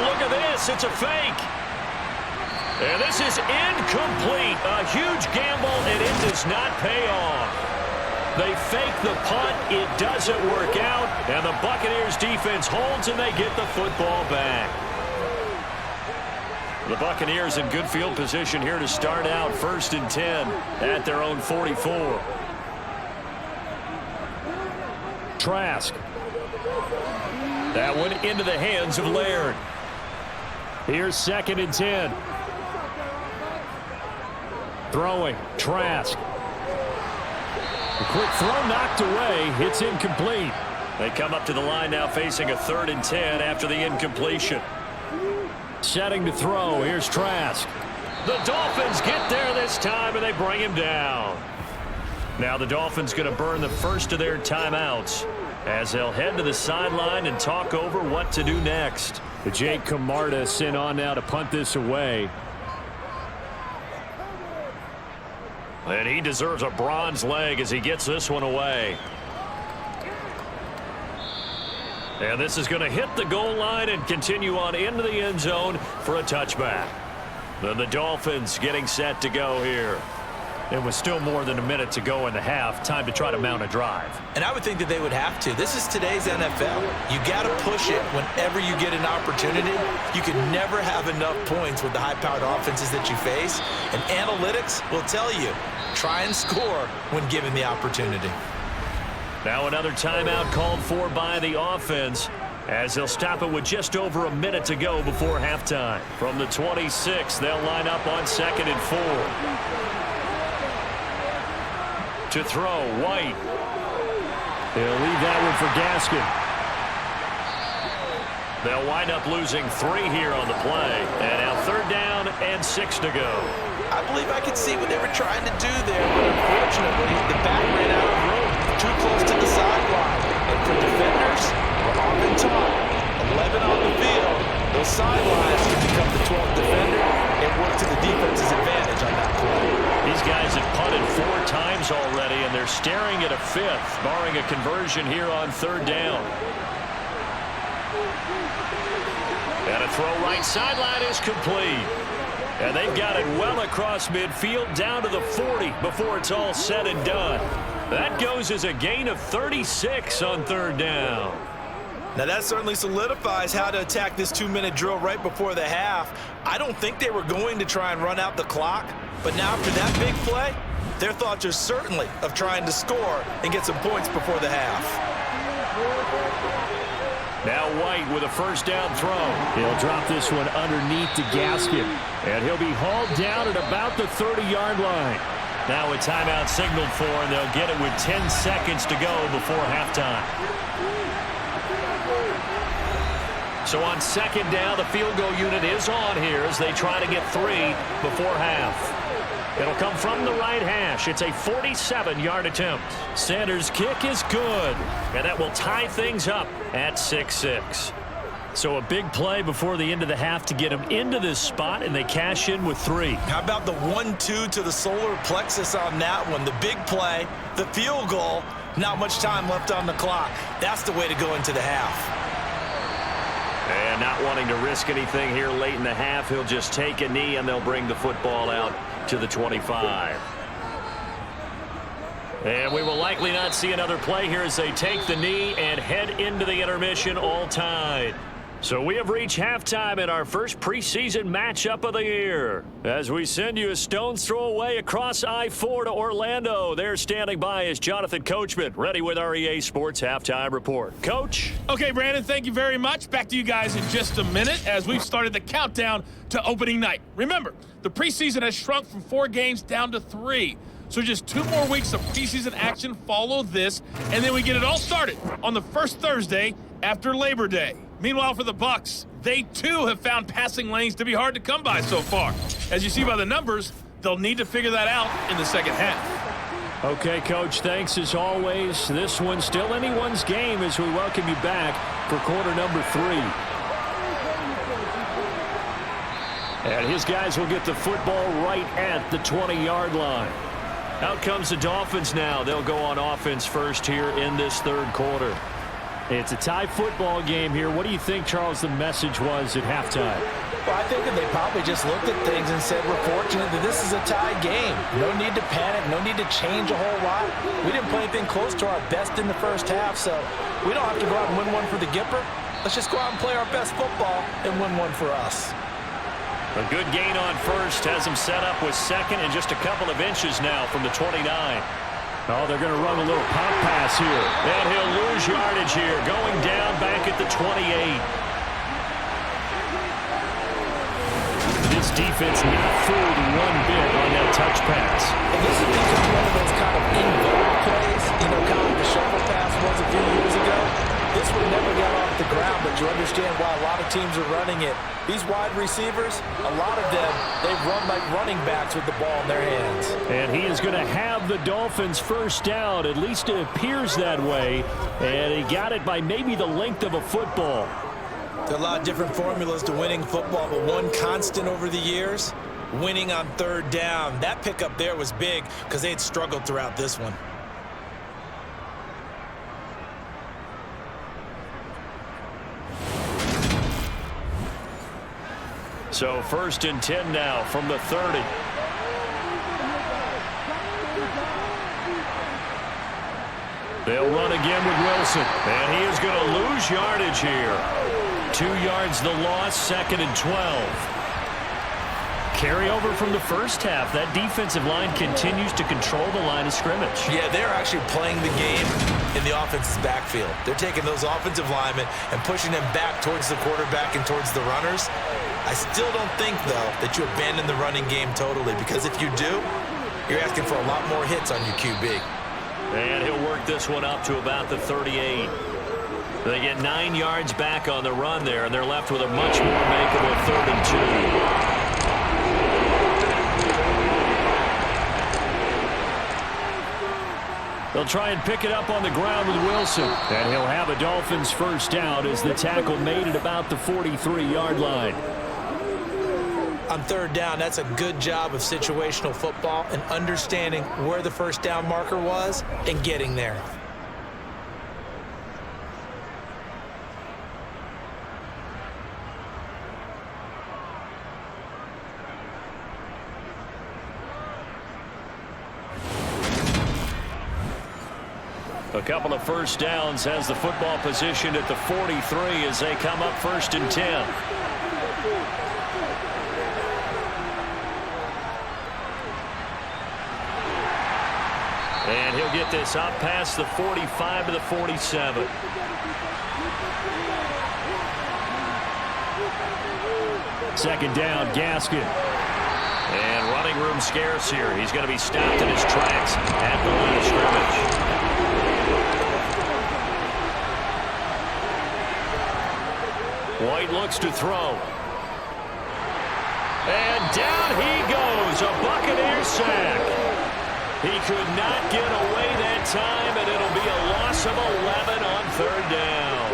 look at this, it's a fake. And this is incomplete. A huge gamble, and it does not pay off. They fake the punt, it doesn't work out, and the Buccaneers defense holds and they get the football back. The Buccaneers in good field position here to start out 1st and 10 at their own 44. Trask. That one into the hands of Laird. Here's 2nd and 10. Throwing. Trask. A quick throw knocked away. It's incomplete. They come up to the line now facing a 3rd and 10 after the incompletion. Setting to throw. Here's Trask. The Dolphins get there this time and they bring him down. Now the Dolphins going to burn the first of their timeouts as they'll head to the sideline and talk over what to do next. Jake Camarda sent on now to punt this away. And he deserves a bronze leg as he gets this one away. And this is going to hit the goal line and continue on into the end zone for a touchback. Then the Dolphins getting set to go here. It was still more than a minute to go in the half. Time to try to mount a drive. And I would think that they would have to. This is today's NFL. You got to push it whenever you get an opportunity. You can never have enough points with the high-powered offenses that you face. And analytics will tell you, try and score when given the opportunity. Now another timeout called for by the offense as they'll stop it with just over a minute to go before halftime. From the 26, they'll line up on 2nd and 4. To throw, White. They'll leave that one for Gaskin. They'll wind up losing 3 here on the play. And now 3rd down and 6 to go. I believe I could see what they were trying to do there, but unfortunately, the back ran out of room, too close to the sideline. And for defenders, we're often taught, 11 on the field, those sidelines can become the 12th defender. It worked to the defense's advantage on that play. These guys have punted 4 times already, and they're staring at a 5th, barring a conversion here on 3rd down. And a throw right sideline is complete. And they've got it well across midfield down to the 40 before it's all said and done. That goes as a gain of 36 on 3rd down. Now that certainly solidifies how to attack this 2-minute drill right before the half. I don't think they were going to try and run out the clock, but now after that big play, their thoughts are certainly of trying to score and get some points before the half. Now White with a first down throw. He'll drop this one underneath the gasket, and he'll be hauled down at about the 30-yard line. Now a timeout signaled for, and they'll get it with 10 seconds to go before halftime. So on second down, the field goal unit is on here as they try to get 3 before half. It'll come from the right hash. It's a 47-yard attempt. Sanders' kick is good, and that will tie things up at 6-6. So a big play before the end of the half to get them into this spot, and they cash in with 3. How about the 1-2 to the solar plexus on that one? The big play, the field goal, not much time left on the clock. That's the way to go into the half. And not wanting to risk anything here late in the half, he'll just take a knee, and they'll bring the football out to the 25. And we will likely not see another play here as they take the knee and head into the intermission, all tied. So we have reached halftime in our first preseason matchup of the year. As we send you a stone's throw away across I-4 to Orlando. There standing by is Jonathan Coachman, ready with our EA Sports Halftime Report. Coach? Okay, Brandon, thank you very much. Back to you guys in just a minute as we've started the countdown to opening night. Remember, the preseason has shrunk from 4 games down to 3. So just 2 more weeks of preseason action follow this, and then we get it all started on the first Thursday after Labor Day. Meanwhile, for the Bucs, they too have found passing lanes to be hard to come by so far. As you see by the numbers, they'll need to figure that out in the second half. Okay, Coach, thanks as always. This one's still anyone's game as we welcome you back for quarter number 3. And his guys will get the football right at the 20-yard line. Out comes the Dolphins now. They'll go on offense first here in this third quarter. It's a tie football game here. What do you think, Charles, the message was at halftime? Well, I think that they probably just looked at things and said, we're fortunate that this is a tie game. No need to panic. No need to change a whole lot. We didn't play anything close to our best in the first half, so we don't have to go out and win one for the Gipper. Let's just go out and play our best football and win one for us. A good gain on first has him set up with second and just a couple of inches now from the 29. Oh, they're going to run a little pop pass here. And he'll lose yardage here, going down back at the 28. This defense not fooled one bit on that touch pass. And this has become one of those kind of involved plays, kind of the shuffle pass was a few years ago. This one never got off the ground, but you understand why a lot of teams are running it. These wide receivers, a lot of them, they run like running backs with the ball in their hands. And he is going to have the Dolphins first down. At least it appears that way. And he got it by maybe the length of a football. There are a lot of different formulas to winning football, but one constant over the years, winning on third down. That pickup there was big because they had struggled throughout this one. So first and 10 now from the 30. They'll run again with Wilson. And he is going to lose yardage here. 2 yards the loss, second and 12. Carry over from the first half. That defensive line continues to control the line of scrimmage. Yeah, they're actually playing the game in the offense's backfield. They're taking those offensive linemen and pushing them back towards the quarterback and towards the runners. I still don't think, though, that you abandon the running game totally, because if you do, you're asking for a lot more hits on your QB. And he'll work this one up to about the 38. They get 9 yards back on the run there, and they're left with a much more makeable 3rd and 2. They'll try and pick it up on the ground with Wilson. And he'll have a Dolphins first down as the tackle made at about the 43-yard line. On third down, that's a good job of situational football and understanding where the first down marker was and getting there. A couple of first downs has the football positioned at the 43 as they come up first and 10. And he'll get this up past the 45 to the 47. Second down, Gaskin. And running room scarce here. He's going to be stopped in his tracks at the line of scrimmage. White looks to throw. And down he goes. A Buccaneers sack. He could not get away that time, and it'll be a loss of 11 on third down.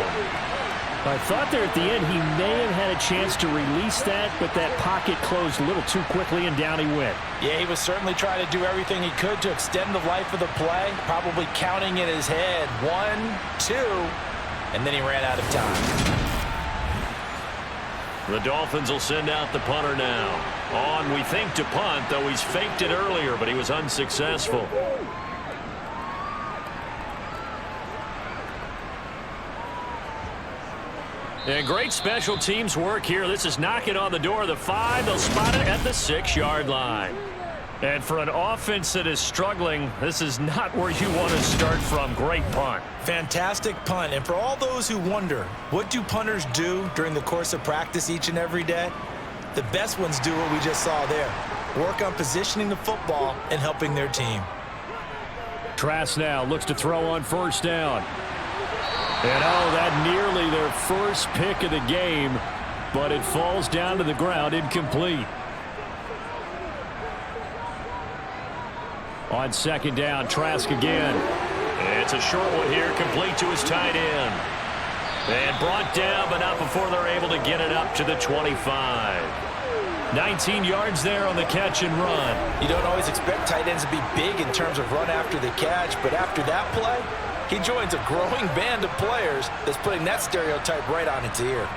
I thought there at the end he may have had a chance to release that, but that pocket closed a little too quickly, and down he went. Yeah, he was certainly trying to do everything he could to extend the life of the play, probably counting in his head 1, 2, and then he ran out of time. The Dolphins will send out the punter now. On, we think, to punt, though he's faked it earlier, but he was unsuccessful. And great special teams work here. This is knocking on the door of the 5. They'll spot it at the 6-yard line. And for an offense that is struggling, this is not where you want to start from. Great punt. Fantastic punt. And for all those who wonder, what do punters do during the course of practice each and every day? The best ones do what we just saw there. Work on positioning the football and helping their team. Trask now looks to throw on first down. And that nearly their first pick of the game, but it falls down to the ground incomplete. On second down, Trask again. It's a short one here, complete to his tight end. And brought down, but not before they're able to get it up to the 25. 19 yards there on the catch and run. You don't always expect tight ends to be big in terms of run after the catch, but after that play, he joins a growing band of players that's putting that stereotype right on its ear.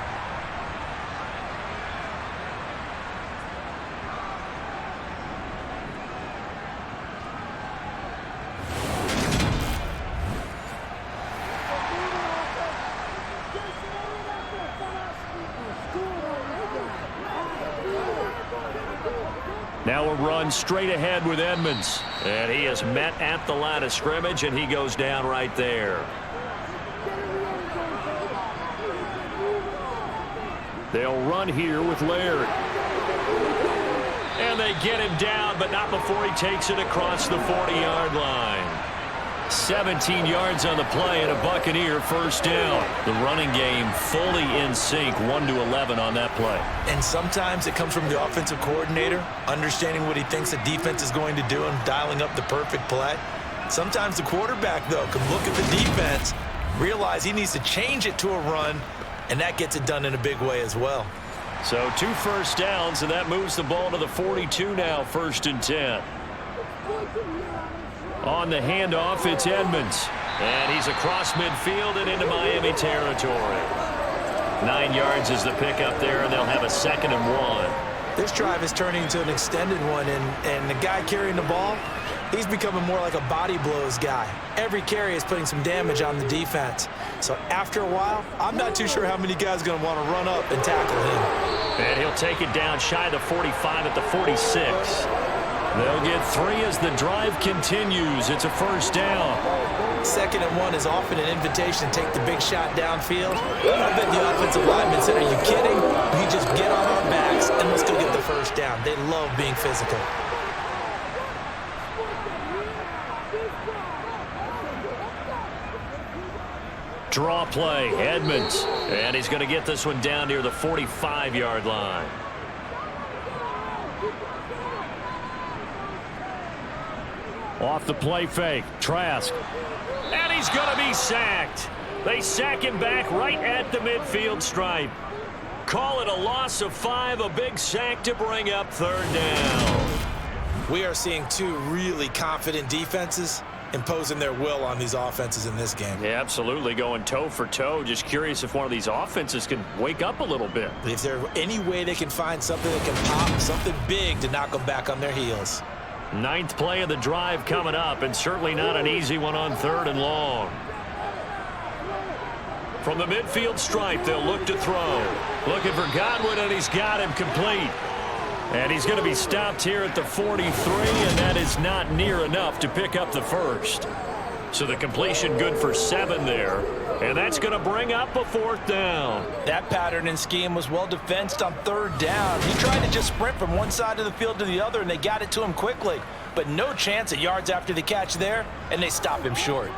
Now a run straight ahead with Edmonds. And he is met at the line of scrimmage, and he goes down right there. They'll run here with Laird. And they get him down, but not before he takes it across the 40-yard line. 17 yards on the play and a Buccaneer first down. The running game fully in sync, 1-11 on that play. And sometimes it comes from the offensive coordinator, understanding what he thinks the defense is going to do and dialing up the perfect play. Sometimes the quarterback, though, can look at the defense, realize he needs to change it to a run, and that gets it done in a big way as well. So 2 first downs, and that moves the ball to the 42 now, 1st and 10. On the handoff, it's Edmonds. And he's across midfield and into Miami territory. 9 yards is the pickup there, and they'll have a 2nd and 1. This drive is turning into an extended one, and the guy carrying the ball, he's becoming more like a body blows guy. Every carry is putting some damage on the defense. So after a while, I'm not too sure how many guys are going to want to run up and tackle him. And he'll take it down shy of the 45 at the 46. They'll get 3 as the drive continues. It's a first down. 2nd and 1 is often an invitation to take the big shot downfield. I bet the offensive lineman said, "Are you kidding? We just get on our backs and let's go get the first down." They love being physical. Draw play, Edmonds. And he's going to get this one down near the 45-yard line. Off the play fake, Trask. And he's going to be sacked. They sack him back right at the midfield stripe. Call it a loss of 5, a big sack to bring up 3rd down. We are seeing 2 really confident defenses imposing their will on these offenses in this game. Yeah, absolutely, going toe for toe. Just curious if one of these offenses can wake up a little bit. If there's any way they can find something that can pop, something big to knock them back on their heels. 9th play of the drive coming up, and certainly not an easy one on 3rd and long. From the midfield stripe, they'll look to throw. Looking for Godwin, and he's got him complete. And he's going to be stopped here at the 43, and that is not near enough to pick up the first. So the completion good for 7 there. And that's going to bring up a 4th down. That pattern and scheme was well defensed on 3rd down. He tried to just sprint from one side of the field to the other, and they got it to him quickly. But no chance at yards after the catch there, and they stop him short.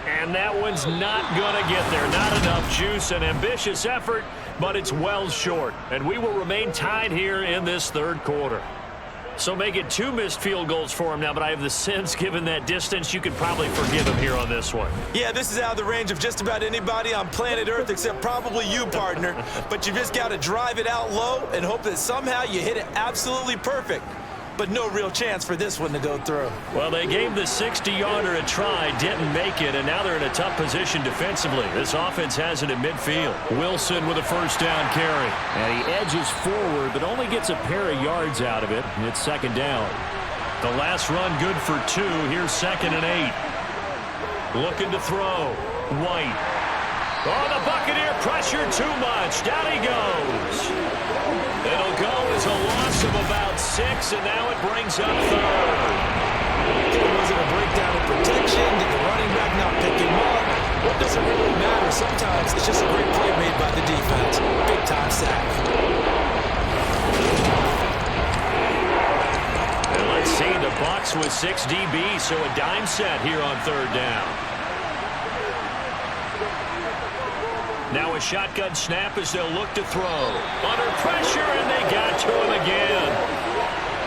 And that one's not going to get there. Not enough juice. An ambitious effort, but it's well short. And we will remain tied here in this 3rd quarter. So make it 2 missed field goals for him now, but I have the sense, given that distance, you could probably forgive him here on this one. Yeah, this is out of the range of just about anybody on planet Earth except probably you, partner. But you just got to drive it out low and hope that somehow you hit it absolutely perfect. But no real chance for this one to go through. Well, they gave the 60-yarder a try, didn't make it, and now they're in a tough position defensively. This offense has it in midfield. Wilson with a 1st down carry. And he edges forward, but only gets a pair of yards out of it. And it's 2nd down. The last run good for 2. Here's 2nd and 8. Looking to throw. White. Oh, the Buccaneer pressure too much. Down he goes. It'll go as a loss of about 6, and now it brings up 3rd. Was it a breakdown in protection? Did the running back not pick him up? What does it really matter? Sometimes it's just a great play made by the defense. Big-time sack. And let's see, the Bucs with 6 DBs, so a dime set here on 3rd down. Now a shotgun snap as they'll look to throw. Under pressure, and they got to him again.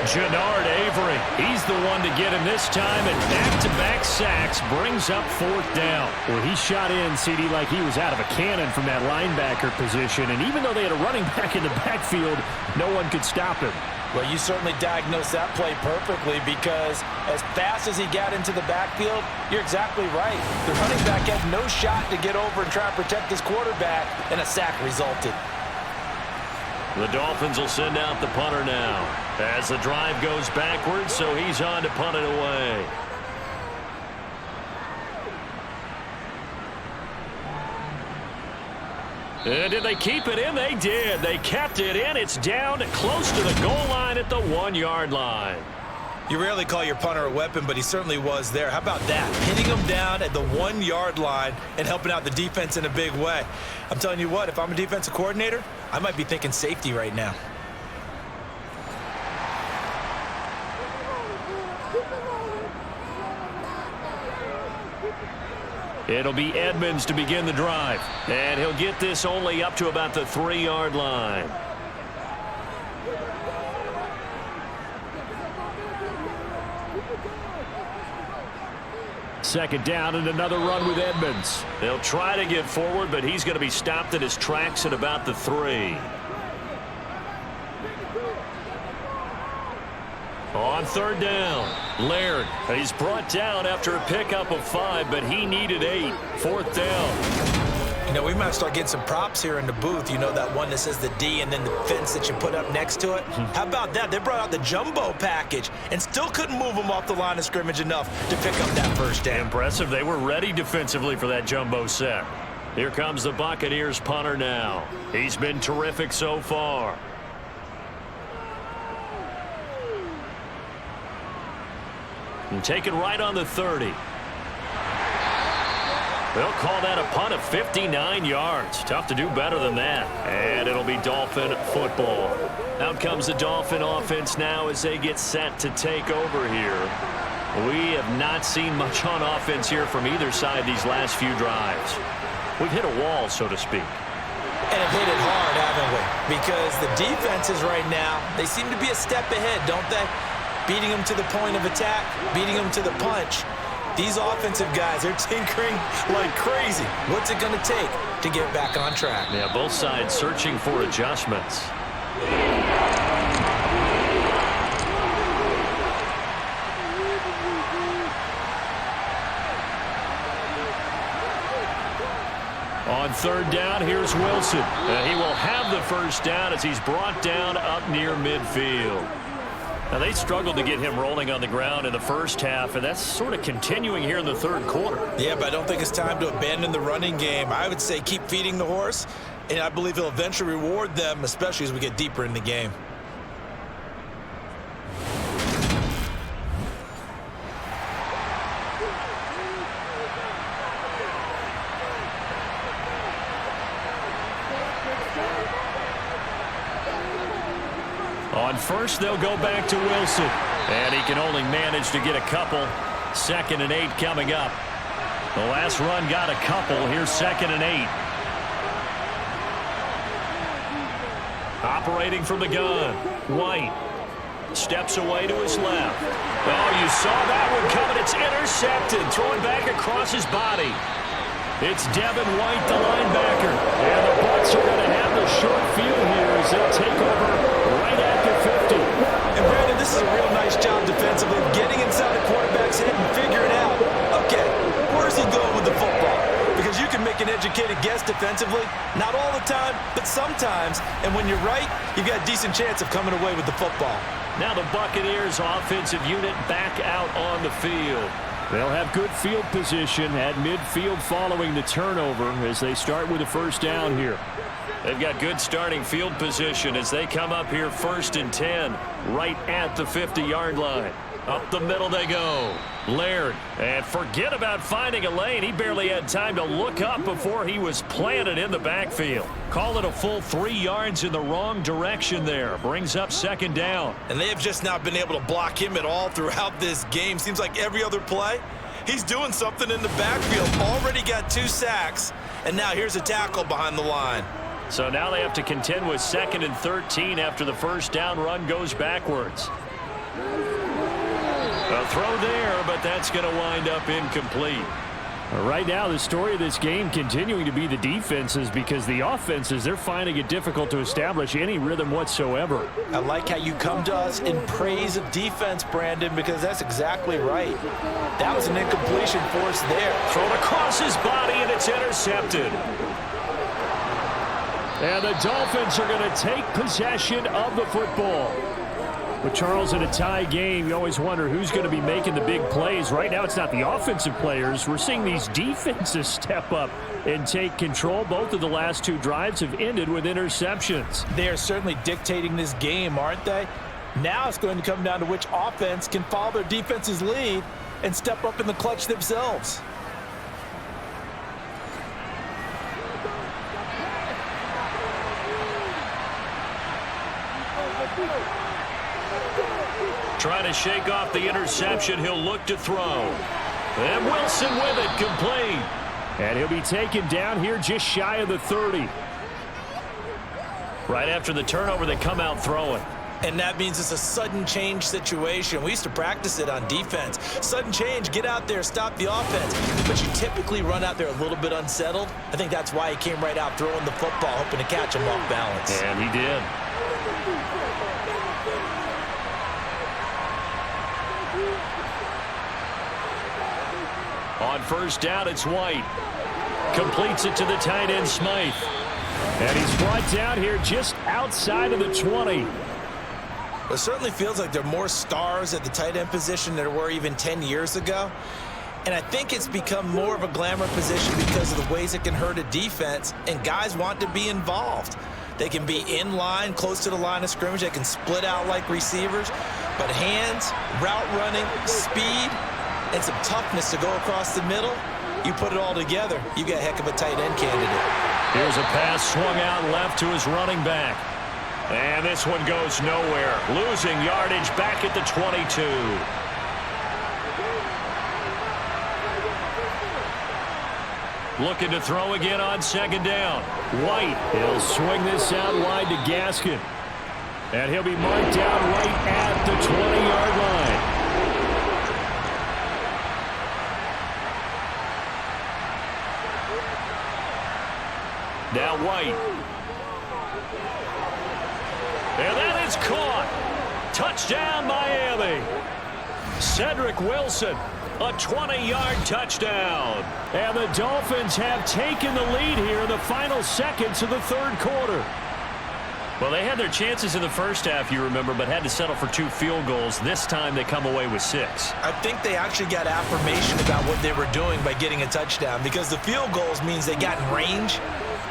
Jannard Avery, he's the one to get him this time, and back-to-back sacks brings up 4th down. Well, he shot in, CD, like he was out of a cannon from that linebacker position. And even though they had a running back in the backfield, no one could stop him. Well, you certainly diagnosed that play perfectly because as fast as he got into the backfield, you're exactly right. The running back had no shot to get over and try to protect his quarterback, and a sack resulted. The Dolphins will send out the punter now as the drive goes backwards, so he's on to punt it away. And did they keep it in? They did. They kept it in. It's down close to the goal line at the 1-yard line. You rarely call your punter a weapon, but he certainly was there. How about that? Hitting him down at the 1-yard line and helping out the defense in a big way. I'm telling you what, if I'm a defensive coordinator, I might be thinking safety right now. It'll be Edmonds to begin the drive. And he'll get this only up to about the 3-yard line. Second down and another run with Edmonds. They'll try to get forward, but he's going to be stopped in his tracks at about the 3. On 3rd down, Laird. He's brought down after a pickup of 5, but he needed 8. 4th down. You know, we might start getting some props here in the booth. You know, that one that says the D and then the fence that you put up next to it. How about that? They brought out the jumbo package and still couldn't move him off the line of scrimmage enough to pick up that 1st down. Impressive. They were ready defensively for that jumbo set. Here comes the Buccaneers punter now. He's been terrific so far. And taken right on the 30. They'll call that a punt of 59 yards. Tough to do better than that. And it'll be Dolphin football. Out comes the Dolphin offense now as they get set to take over here. We have not seen much on offense here from either side these last few drives. We've hit a wall, so to speak. And have hit it hard, haven't we? Because the defenses right now, they seem to be a step ahead, don't they? Beating them to the point of attack, beating them to the punch. These offensive guys are tinkering like crazy. What's it going to take to get back on track? Yeah, both sides searching for adjustments. On 3rd down, here's Wilson. And he will have the 1st down as he's brought down up near midfield. Now, they struggled to get him rolling on the ground in the first half, and that's sort of continuing here in the third quarter. Yeah, but I don't think it's time to abandon the running game. I would say keep feeding the horse, and I believe he'll eventually reward them, especially as we get deeper in the game. On first, they'll go back to Wilson. And he can only manage to get a couple. 2nd and 8 coming up. The last run got a couple. Here's 2nd and 8. Operating from the gun. White steps away to his left. Oh, you saw that one coming. It's intercepted. Throwing back across his body. It's Devin White, the linebacker. And the Bucs are going to have the short field here as they'll take over right at the 50. And Brandon, this is a real nice job defensively, getting inside the quarterback's head and figuring out, okay, where's he going with the football? Because you can make an educated guess defensively, not all the time, but sometimes. And when you're right, you've got a decent chance of coming away with the football. Now the Buccaneers offensive unit back out on the field. They'll have good field position at midfield following the turnover as they start with a first down here. They've got good starting field position as they come up here 1st and 10 right at the 50-yard line. Up the middle they go. Laird, and forget about finding a lane. He barely had time to look up before he was planted in the backfield. Call it a full 3 yards in the wrong direction there. Brings up 2nd down. And they have just not been able to block him at all throughout this game. Seems like every other play, he's doing something in the backfield. Already got 2 sacks, and now here's a tackle behind the line. So now they have to contend with 2nd and 13 after the first down run goes backwards. A throw there, but that's going to wind up incomplete. Right now, the story of this game continuing to be the defenses, because the offenses, they're finding it difficult to establish any rhythm whatsoever. I like how you come to us in praise of defense, Brandon, because that's exactly right. That was an incompletion force there. Thrown across his body, and it's intercepted. And the Dolphins are going to take possession of the football. With Charles, in a tie game, you always wonder who's going to be making the big plays. Right now, it's not the offensive players. We're seeing these defenses step up and take control. Both of the last 2 drives have ended with interceptions. They are certainly dictating this game, aren't they? Now it's going to come down to which offense can follow their defense's lead and step up in the clutch themselves. Trying to shake off the interception. He'll look to throw. And Wilson with it, complete. And he'll be taken down here just shy of the 30. Right after the turnover, they come out throwing. And that means it's a sudden change situation. We used to practice it on defense. Sudden change, get out there, stop the offense. But you typically run out there a little bit unsettled. I think that's why he came right out throwing the football, hoping to catch him off balance. And he did. On first down, it's White. Completes it to the tight end, Smythe. And he's brought down here just outside of the 20. It certainly feels like there are more stars at the tight end position than there were even 10 years ago. And I think it's become more of a glamour position because of the ways it can hurt a defense, and guys want to be involved. They can be in line, close to the line of scrimmage. They can split out like receivers. But hands, route running, speed, and some toughness to go across the middle, you put it all together, you got a heck of a tight end candidate. Here's a pass swung out left to his running back. And this one goes nowhere. Losing yardage back at the 22. Looking to throw again on 2nd down. White, he'll swing this out wide to Gaskin. And he'll be marked down right at the 20-yard line. Now White. And that is caught. Touchdown, Miami. Cedric Wilson, a 20-yard touchdown. And the Dolphins have taken the lead here in the final seconds of the third quarter. Well, they had their chances in the first half, you remember, but had to settle for 2 field goals. This time they come away with 6. I think they actually got affirmation about what they were doing by getting a touchdown, because the field goals means they got in range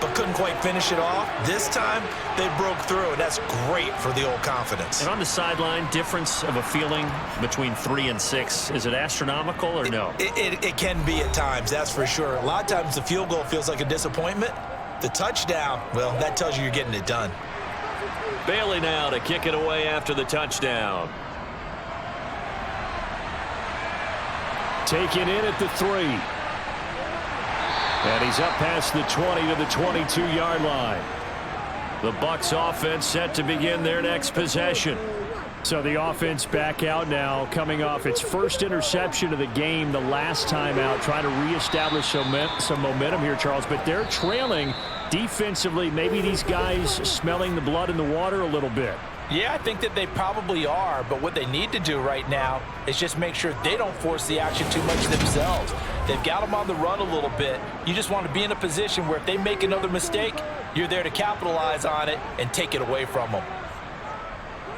but couldn't quite finish it off. This time they broke through, and that's great for the old confidence. And on the sideline, difference of a feeling between 3 and 6, is it astronomical or no? It can be at times, that's for sure. A lot of times the field goal feels like a disappointment. The touchdown, well, that tells you you're getting it done. Bailey now to kick it away after the touchdown. Taken in at the 3. And he's up past the 20 to the 22-yard line. The Bucs offense set to begin their next possession. So the offense back out now, coming off its first interception of the game the last time out, trying to reestablish some momentum here, Charles. But they're trailing defensively. Maybe these guys smelling the blood in the water a little bit. Yeah, I think that they probably are, but what they need to do right now is just make sure they don't force the action too much themselves. They've got them on the run a little bit. You just want to be in a position where if they make another mistake, you're there to capitalize on it and take it away from them.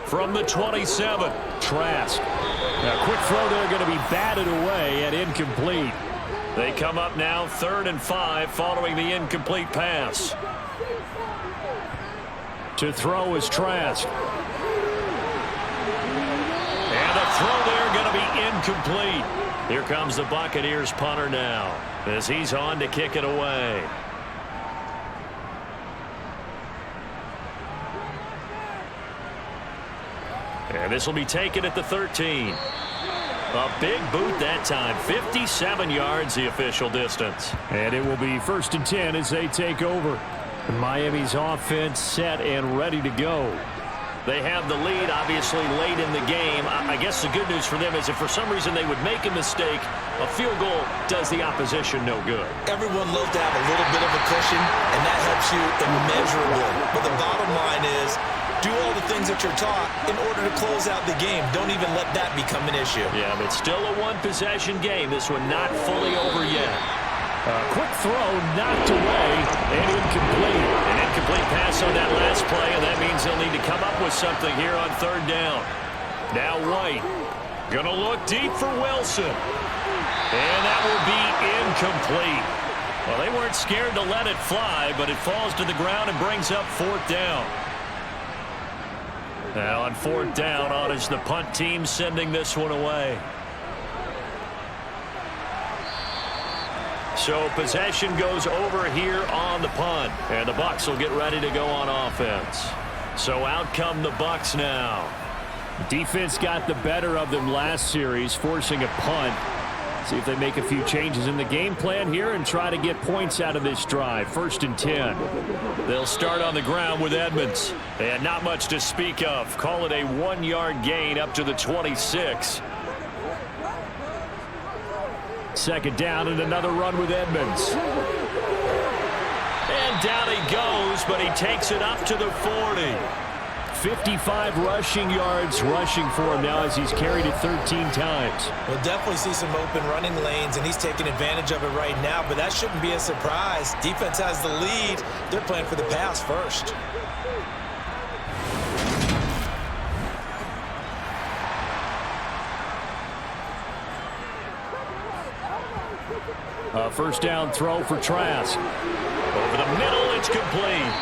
From the 27, Trask. Now, quick throw there, going to be batted away and incomplete. they come up now 3rd and 5 following the incomplete pass. To throw is Trask. And the throw there going to be incomplete. Here comes the Buccaneers punter now as he's on to kick it away. And this will be taken at the 13. A big boot that time. 57 yards the official distance. And it will be 1st and 10 as they take over. Miami's offense set and ready to go. They have the lead, obviously, late in the game. I guess the good news for them is if for some reason they would make a mistake, a field goal does the opposition no good. Everyone loves to have a little bit of a cushion, and that helps you immeasurably. But the bottom line is, do all the things that you're taught in order to close out the game. Don't even let that become an issue. Yeah, but still a one-possession game. This one not fully over yet. Quick throw, knocked away, and incomplete. An incomplete pass on that last play, and that means they'll need to come up with something here on 3rd down. Now White, gonna look deep for Wilson. And that will be incomplete. Well, they weren't scared to let it fly, but it falls to the ground and brings up 4th down. Now on 4th down, on is the punt team sending this one away. So possession goes over here on the punt, and the Bucs will get ready to go on offense. So out come the Bucs now. Defense got the better of them last series, forcing a punt. See if they make a few changes in the game plan here and try to get points out of this drive. 1st and 10. They'll start on the ground with Edmonds. And not much to speak of. Call it a 1-yard gain up to the 26. 2nd down and another run with Edmonds. And down he goes, but he takes it up to the 40. 55 rushing yards rushing for him now as he's carried it 13 times. We'll definitely see some open running lanes, and he's taking advantage of it right now, but that shouldn't be a surprise. Defense has the lead. They're playing for the pass first. 1st down throw for Trask. Over the middle, it's complete.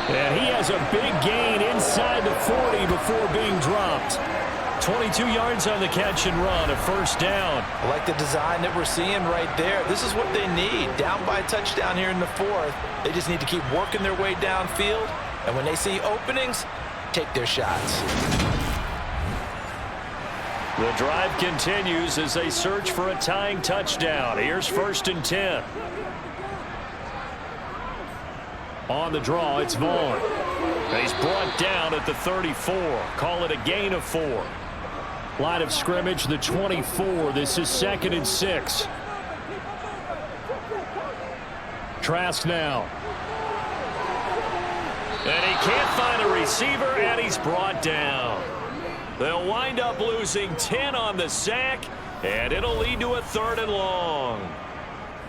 And he has a big gain inside the 40 before being dropped. 22 yards on the catch and run, a 1st down. I like the design that we're seeing right there. This is what they need. Down by a touchdown here in the 4th. They just need to keep working their way downfield. And when they see openings, take their shots. The drive continues as they search for a tying touchdown. Here's 1st and 10. On the draw, it's Vaughn. He's brought down at the 34. Call it a gain of 4. Line of scrimmage, the 24. This is 2nd and 6. Trask now. And he can't find a receiver, and he's brought down. They'll wind up losing 10 on the sack, and it'll lead to a 3rd and long.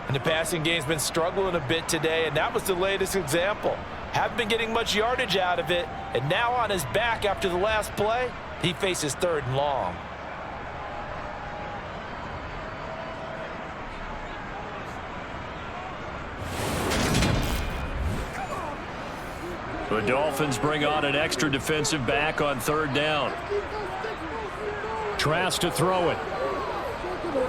And the passing game's been struggling a bit today, and that was the latest example. Haven't been getting much yardage out of it, and now on his back after the last play, he faces 3rd and long. The Dolphins bring on an extra defensive back on 3rd down. Trask to throw it.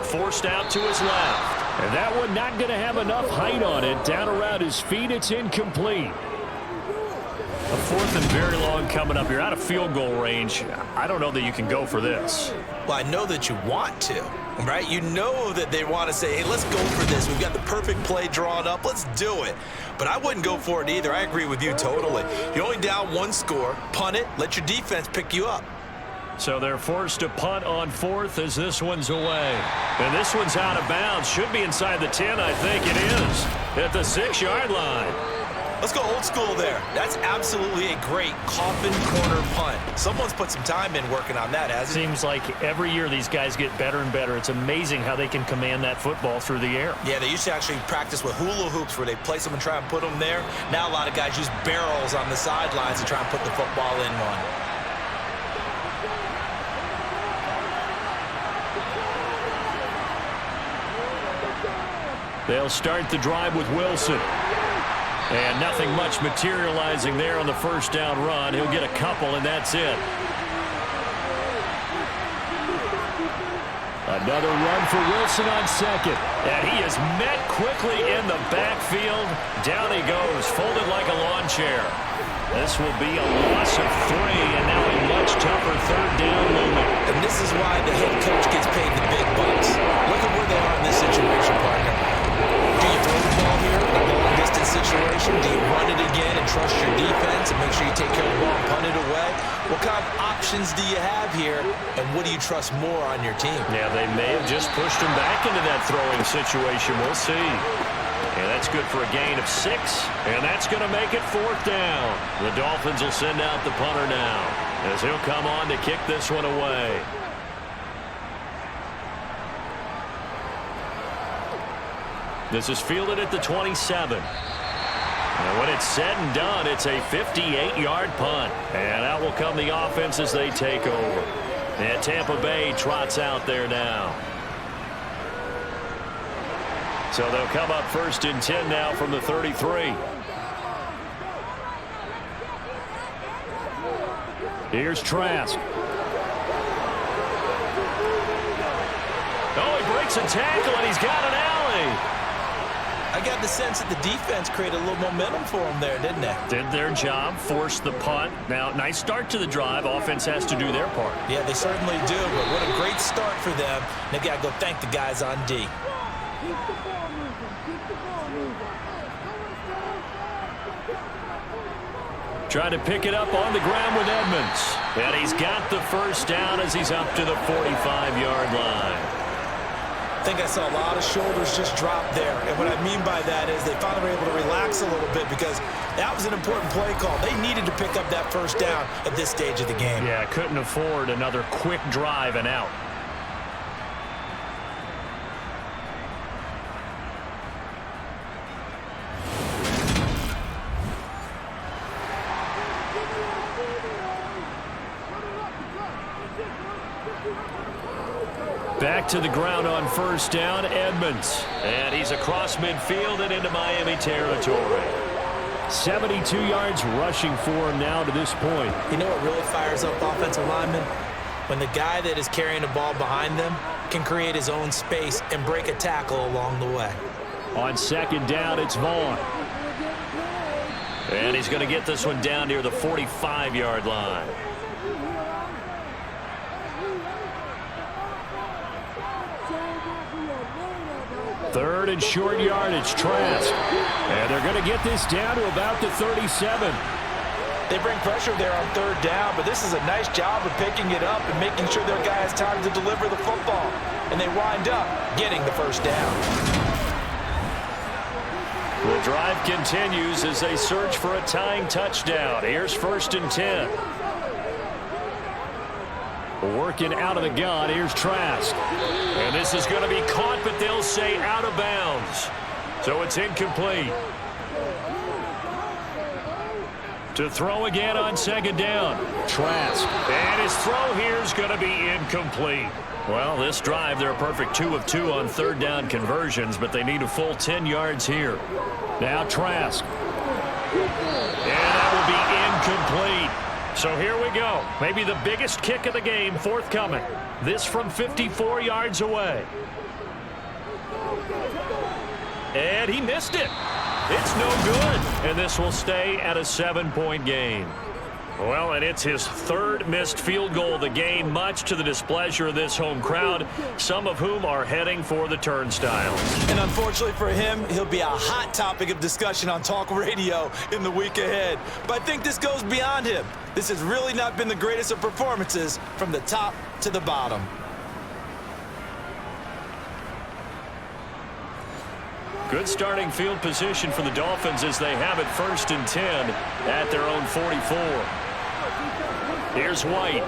Forced out to his left. And that one not going to have enough height on it. Down around his feet, it's incomplete. A 4th and very long coming up. You're out of field goal range. I don't know that you can go for this. Well, I know that you want to, right? You know that they want to say, hey, let's go for this. We've got the perfect play drawn up. Let's do it. But I wouldn't go for it either. I agree with you totally. You're only down 1 score. Punt it. Let your defense pick you up. So they're forced to punt on 4th as this one's away. And this one's out of bounds. Should be inside the 10, I think it is. At the 6-yard line. Let's go old school there. That's absolutely a great coffin corner punt. Someone's put some time in working on that, hasn't he? Seems like every year these guys get better and better. It's amazing how they can command that football through the air. Yeah, they used to actually practice with hula hoops where they place them and try and put them there. Now a lot of guys use barrels on the sidelines to try and put the football in one. They'll start the drive with Wilson. And nothing much materializing there on the 1st down run. He'll get a couple, and that's it. Another run for Wilson on 2nd. And he is met quickly in the backfield. Down he goes, folded like a lawn chair. This will be a loss of 3, and now a much tougher 3rd down moment. And this is why the head coach gets paid the big bucks. Look at where they are in this situation, partner. Do you throw the ball here in a long-distance situation? Do you run it again and trust your defense and make sure you take care of the ball and punt it away? What kind of options do you have here, and what do you trust more on your team? Yeah, they may have just pushed him back into that throwing situation. We'll see. And that's good for a gain of 6, and that's going to make it 4th down. The Dolphins will send out the punter now as he'll come on to kick this one away. This is fielded at the 27. And when it's said and done, it's a 58-yard punt. And out will come the offense as they take over. And Tampa Bay trots out there now. So they'll come up 1st and 10 now from the 33. Here's Trask. Oh, he breaks a tackle, and he's got an alley. I got the sense that the defense created a little momentum for them there, didn't they? Did their job, forced the punt. Now, nice start to the drive. Offense has to do their part. Yeah, they certainly do, but what a great start for them. They've got to go thank the guys on D. Trying to pick it up on the ground with Edmonds. And he's got the 1st down as he's up to the 45-yard line. I think I saw a lot of shoulders just drop there. And what I mean by that is they finally were able to relax a little bit because that was an important play call. They needed to pick up that 1st down at this stage of the game. Yeah, couldn't afford another quick drive and out. Back to the ground on 1st down, Edmonds. And he's across midfield and into Miami territory. 72 yards rushing for him now to this point. You know what really fires up offensive linemen? When the guy that is carrying the ball behind them can create his own space and break a tackle along the way. On 2nd down, it's Vaughn. And he's going to get this one down near the 45-yard line. 3rd and short yardage, Trask. And they're going to get this down to about the 37. They bring pressure there on 3rd down, but this is a nice job of picking it up and making sure their guy has time to deliver the football. And they wind up getting the 1st down. The drive continues as they search for a tying touchdown. Here's 1st and 10. Working out of the gun, here's Trask. And this is going to be caught, but they'll say out of bounds. So it's incomplete. To throw again on second down. Trask. And his throw here is going to be incomplete. Well, this drive, they're a perfect 2 of 2 on third down conversions, but they need a full 10 yards here. Now Trask. And that will be incomplete. So here we go. Maybe the biggest kick of the game forthcoming. This from 54 yards away. And he missed it. It's no good. And this will stay at a 7-point game. Well, and it's his third missed field goal of the game, much to the displeasure of this home crowd, some of whom are heading for the turnstiles. And unfortunately for him, he'll be a hot topic of discussion on talk radio in the week ahead. But I think this goes beyond him. This has really not been the greatest of performances from the top to the bottom. Good starting field position for the Dolphins as they have it 1st and 10 at their own 44. Here's White.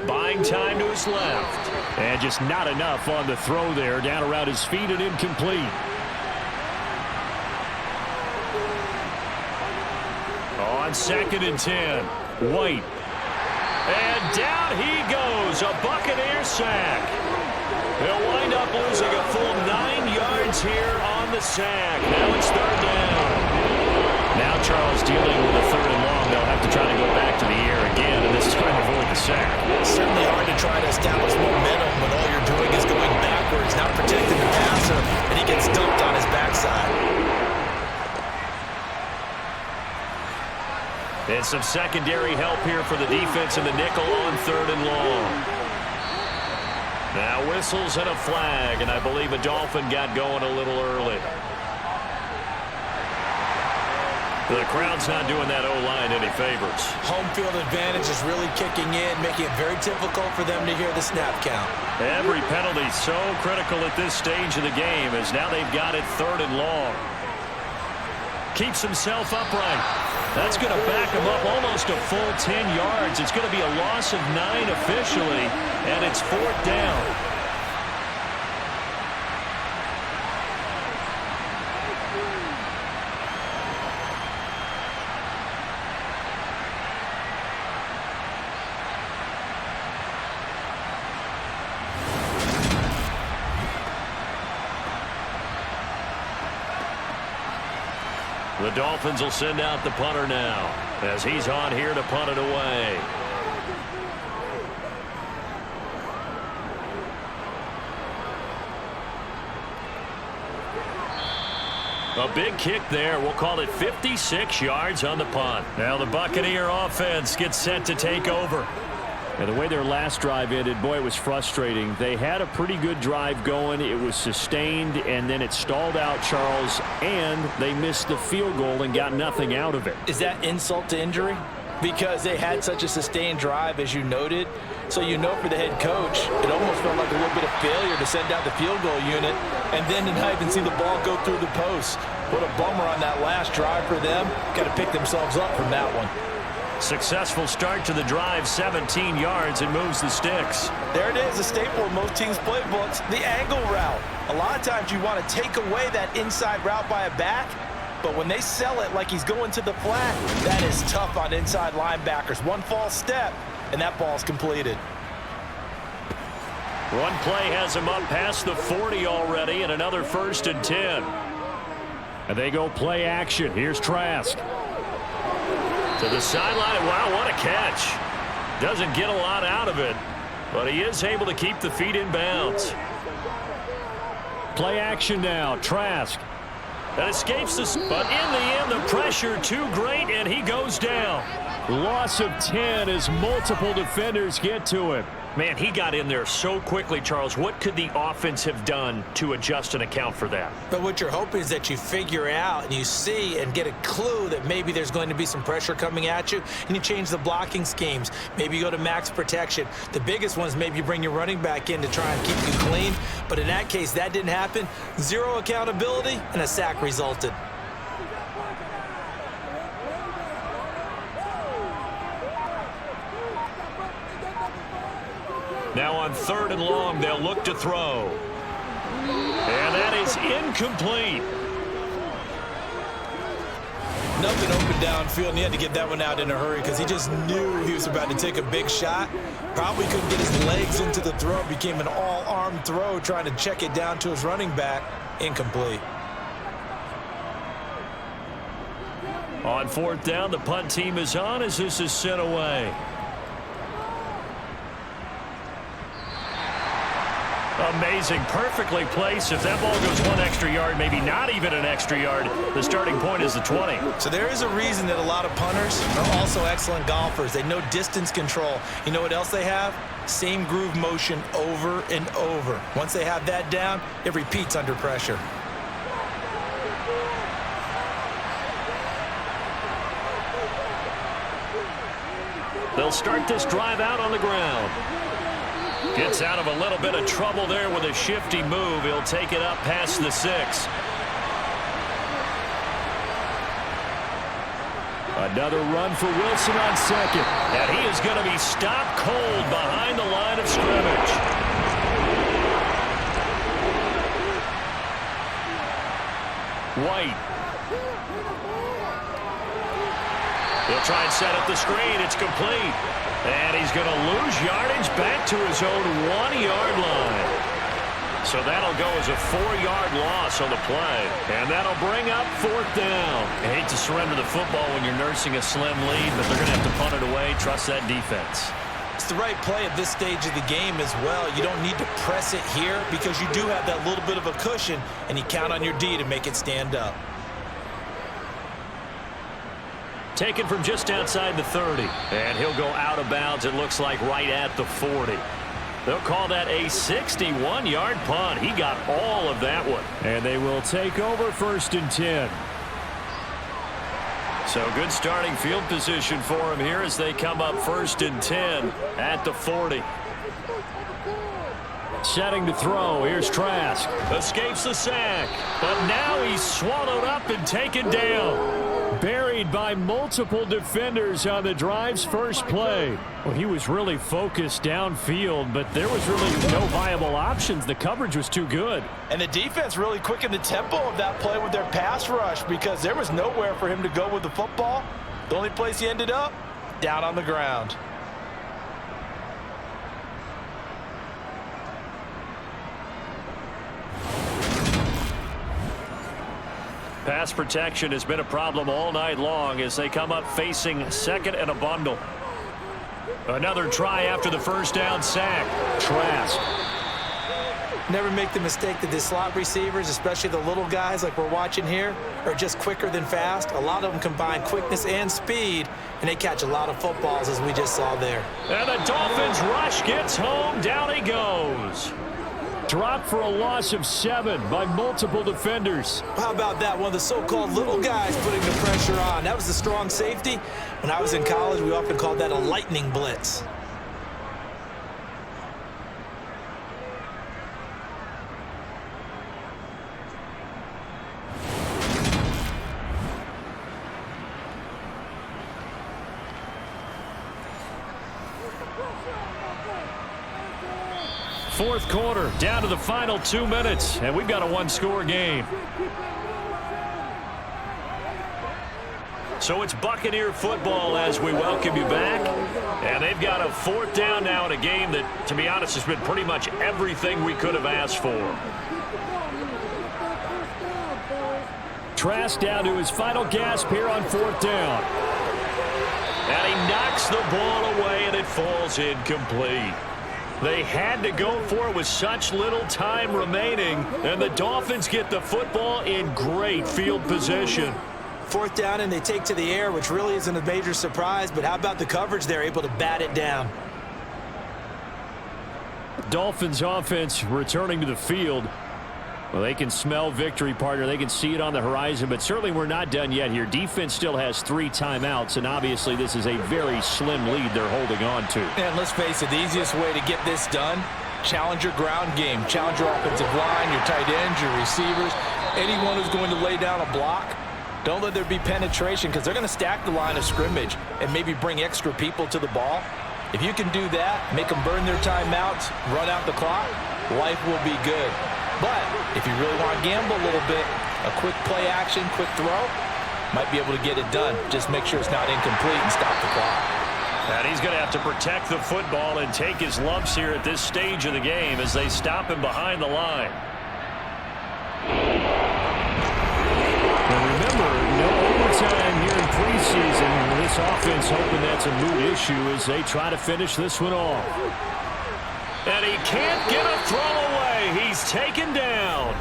Buying time to his left. And just not enough on the throw there. Down around his feet and incomplete. On 2nd and 10. White. And down he goes. A Buccaneer sack. They'll wind up losing a full 9 yards here on the sack. Now it's 3rd down. Now Charles dealing with a 3rd and long. They'll have to try to go back to the air again, and this is trying to avoid the sack. It's certainly hard to try to establish momentum when all you're doing is going backwards, not protecting the passer, and he gets dumped on his backside. And some secondary help here for the defense in the nickel on 3rd and long. Now whistles and a flag, and I believe a Dolphin got going a little early. The crowd's not doing that O-line any favors. Home field advantage is really kicking in, making it very difficult for them to hear the snap count. Every penalty so critical at this stage of the game as now they've got it 3rd and long. Keeps himself upright. That's going to back him up almost a full 10 yards. It's going to be a loss of 9 officially, and it's 4th down. The Dolphins will send out the punter now as he's on here to punt it away. A big kick there. We'll call it 56 yards on the punt. Now the Buccaneer offense gets set to take over. And the way their last drive ended, boy, it was frustrating. They had a pretty good drive going. It was sustained, and then it stalled out, Charles, and they missed the field goal and got nothing out of it. Is that insult to injury? Because they had such a sustained drive, as you noted. So you know for the head coach, it almost felt like a little bit of failure to send out the field goal unit and then to not even see the ball go through the post. What a bummer on that last drive for them. Got to pick themselves up from that one. Successful start to the drive, 17 yards, and moves the sticks. There it is, a staple of most teams' playbooks, the angle route. A lot of times you want to take away that inside route by a back, but when they sell it like he's going to the flat, that is tough on inside linebackers. One false step, and that ball's completed. One play has him up past the 40 already, and another 1st and 10. And they go play action. Here's Trask. To the sideline. Wow, what a catch. Doesn't get a lot out of it, but he is able to keep the feet in bounds. Play action now. Trask. That escapes this, but in the end, the pressure too great, and he goes down. Loss of 10 as multiple defenders get to him. Man, he got in there so quickly, Charles. What could the offense have done to adjust and account for that? But what you're hoping is that you figure out and you see and get a clue that maybe there's going to be some pressure coming at you, and you change the blocking schemes. Maybe you go to max protection. The biggest one is maybe you bring your running back in to try and keep you clean. But in that case, that didn't happen. Zero accountability, and a sack resulted. Now on 3rd and long, they'll look to throw. And that is incomplete. Nothing open downfield, and he had to get that one out in a hurry because he just knew he was about to take a big shot. Probably couldn't get his legs into the throw. Became an all-arm throw, trying to check it down to his running back. Incomplete. On fourth down, the punt team is on as this is sent away. Amazing, perfectly placed. If that ball goes 1 extra yard, maybe not even an extra yard, the starting point is the 20. So there is a reason that a lot of punters are also excellent golfers. They know distance control. You know what else they have? Same groove motion over and over. Once they have that down, it repeats under pressure. They'll start this drive out on the ground. Gets out of a little bit of trouble there with a shifty move. He'll take it up past the 6. Another run for Wilson on second. And he is going to be stopped cold behind the line of scrimmage. White. He'll try and set up the screen. It's complete. And he's going to lose yardage back to his own 1-yard line. So that'll go as a 4-yard loss on the play. And that'll bring up fourth down. I hate to surrender the football when you're nursing a slim lead, but they're going to have to punt it away. Trust that defense. It's the right play at this stage of the game as well. You don't need to press it here because you do have that little bit of a cushion, and you count on your D to make it stand up. Taken from just outside the 30. And he'll go out of bounds, it looks like, right at the 40. They'll call that a 61-yard punt. He got all of that one. And they will take over 1st and 10. So good starting field position for him here as they come up 1st and 10 at the 40. Setting to throw. Here's Trask. Escapes the sack. But now he's swallowed up and taken down. Buried by multiple defenders on the drive's first play. Well, he was really focused downfield, but there was really no viable options. The coverage was too good. And the defense really quickened the tempo of that play with their pass rush because there was nowhere for him to go with the football. The only place he ended up, down on the ground. Pass protection has been a problem all night long as they come up facing second and a bundle. Another try after the first down sack. Trask. Never make the mistake that the slot receivers, especially the little guys like we're watching here, are just quicker than fast. A lot of them combine quickness and speed, and they catch a lot of footballs as we just saw there. And the Dolphins rush gets home. Down he goes. Dropped for a loss of 7 by multiple defenders. How about that? One of the so-called little guys putting the pressure on. That was the strong safety. When I was in college, we often called that a lightning blitz. Fourth quarter, down to the final 2 minutes, and we've got a one-score game. So it's Buccaneer football as we welcome you back. And they've got a fourth down now in a game that, to be honest, has been pretty much everything we could have asked for. Trask down to his final gasp here on fourth down. And he knocks the ball away, and it falls incomplete. They had to go for it with such little time remaining, and the Dolphins get the football in great field position. Fourth down, and they take to the air, which really isn't a major surprise, but how about the coverage? They're able to bat it down. Dolphins offense returning to the field. Well, they can smell victory, partner. They can see it on the horizon, but certainly we're not done yet here. Defense still has 3 timeouts, and obviously this is a very slim lead they're holding on to. And let's face it, the easiest way to get this done, challenge your ground game. Challenge your offensive line, your tight ends, your receivers, anyone who's going to lay down a block. Don't let there be penetration because they're going to stack the line of scrimmage and maybe bring extra people to the ball. If you can do that, make them burn their timeouts, run out the clock, life will be good. But if you really want to gamble a little bit, a quick play action, quick throw, might be able to get it done. Just make sure it's not incomplete and stop the clock. And he's going to have to protect the football and take his lumps here at this stage of the game as they stop him behind the line. And remember, no overtime here in preseason. This offense hoping that's a moot issue as they try to finish this one off. And he can't get a throw away. He's taken down.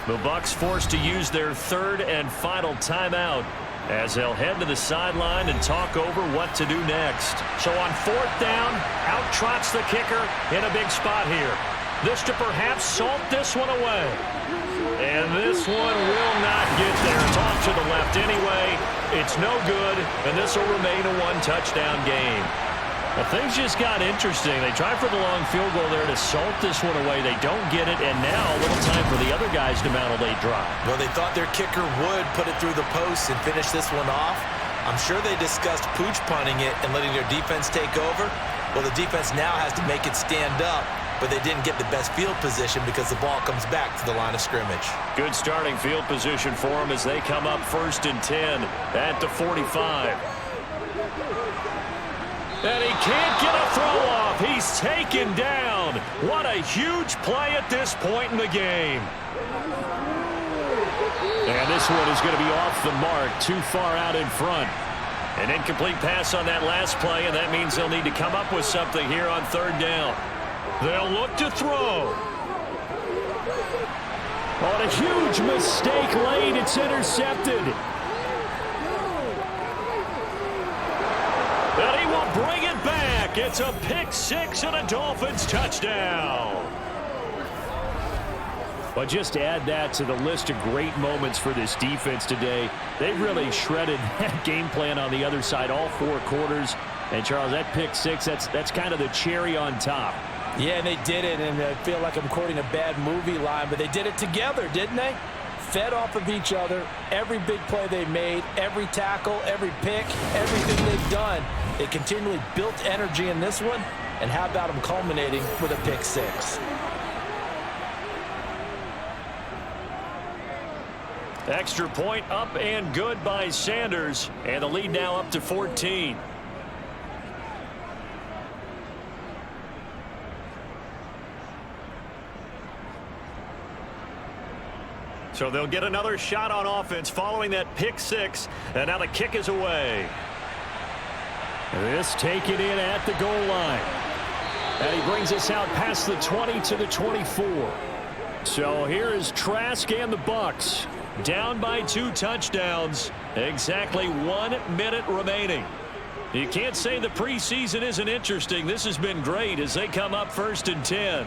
The Bucs forced to use their third and final timeout as they'll head to the sideline and talk over what to do next. So on fourth down, out trots the kicker in a big spot here. This to perhaps salt this one away. And this one will not get there. It's off to the left anyway. It's no good, and this will remain a one-touchdown game. Well, things just got interesting. They tried for the long field goal there to salt this one away. They don't get it, and now a little time for the other guys to mount a late drop. Well, they thought their kicker would put it through the post and finish this one off. I'm sure they discussed pooch punting it and letting their defense take over. Well, the defense now has to make it stand up, but they didn't get the best field position because the ball comes back to the line of scrimmage. Good starting field position for them as they come up 1st and 10 at the 45. And he can't get a throw off. He's taken down. What a huge play at this point in the game. And this one is going to be off the mark, too far out in front. An incomplete pass on that last play, and that means they'll need to come up with something here on 3rd down. They'll look to throw. On a huge mistake late, it's intercepted. And he will bring it back. It's a pick six and a Dolphins touchdown. But just to add that to the list of great moments for this defense today, they really shredded that game plan on the other side all 4 quarters. And, Charles, that pick six, that's kind of the cherry on top. Yeah, and they did it, and I feel like I'm quoting a bad movie line, but they did it together, didn't they? Fed off of each other, every big play they made, every tackle, every pick, everything they've done. They continually built energy in this one, and how about them culminating with a pick six? Extra point up and good by Sanders, and the lead now up to 14. So they'll get another shot on offense following that pick six, and now the kick is away. This taken in at the goal line. And he brings us out past the 20 to the 24. So here is Trask and the Bucs. Down by 2 touchdowns. Exactly 1 minute remaining. You can't say the preseason isn't interesting. This has been great as they come up 1st and 10.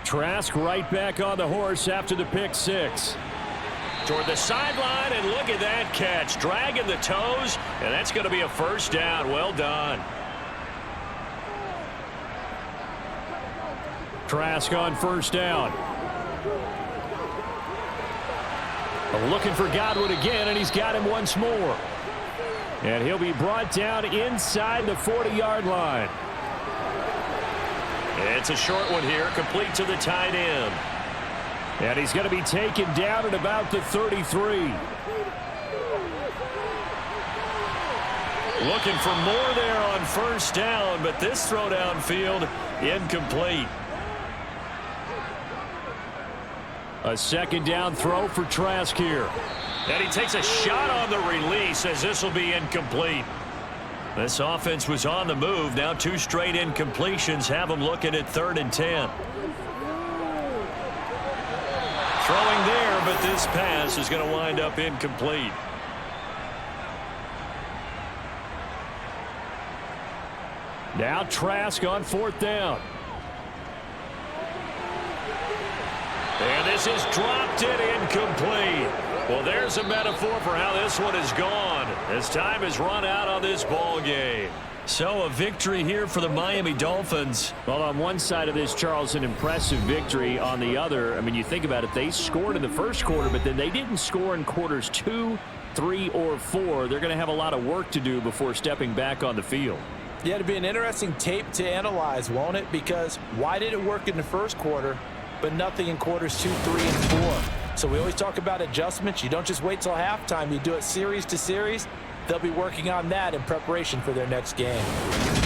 Trask right back on the horse after the pick six. Toward the sideline, and look at that catch. Dragging the toes, and that's going to be a 1st down. Well done. Trask on 1st down. Looking for Godwin again, and he's got him once more. And he'll be brought down inside the 40-yard line. It's a short one here, complete to the tight end. And he's going to be taken down at about the 33. Looking for more there on 1st down, but this throw downfield incomplete. A 2nd down throw for Trask here. And he takes a shot on the release as this will be incomplete. This offense was on the move. Now 2 straight incompletions have them looking at 3rd and 10. Throwing there, but this pass is going to wind up incomplete. Now Trask on 4th down. And this is dropped in incomplete. Well, there's a metaphor for how this one is gone as time has run out on this ball game. So a victory here for the Miami Dolphins. Well, on one side of this, Charles, an impressive victory. On the other, I mean, you think about it, they scored in the 1st quarter, but then they didn't score in quarters 2, 3, or 4. They're going to have a lot of work to do before stepping back on the field. Yeah, it'll be an interesting tape to analyze, won't it? Because why did it work in the 1st quarter, but nothing in quarters 2, 3, and 4. So we always talk about adjustments. You don't just wait till halftime. You do it series to series. They'll be working on that in preparation for their next game.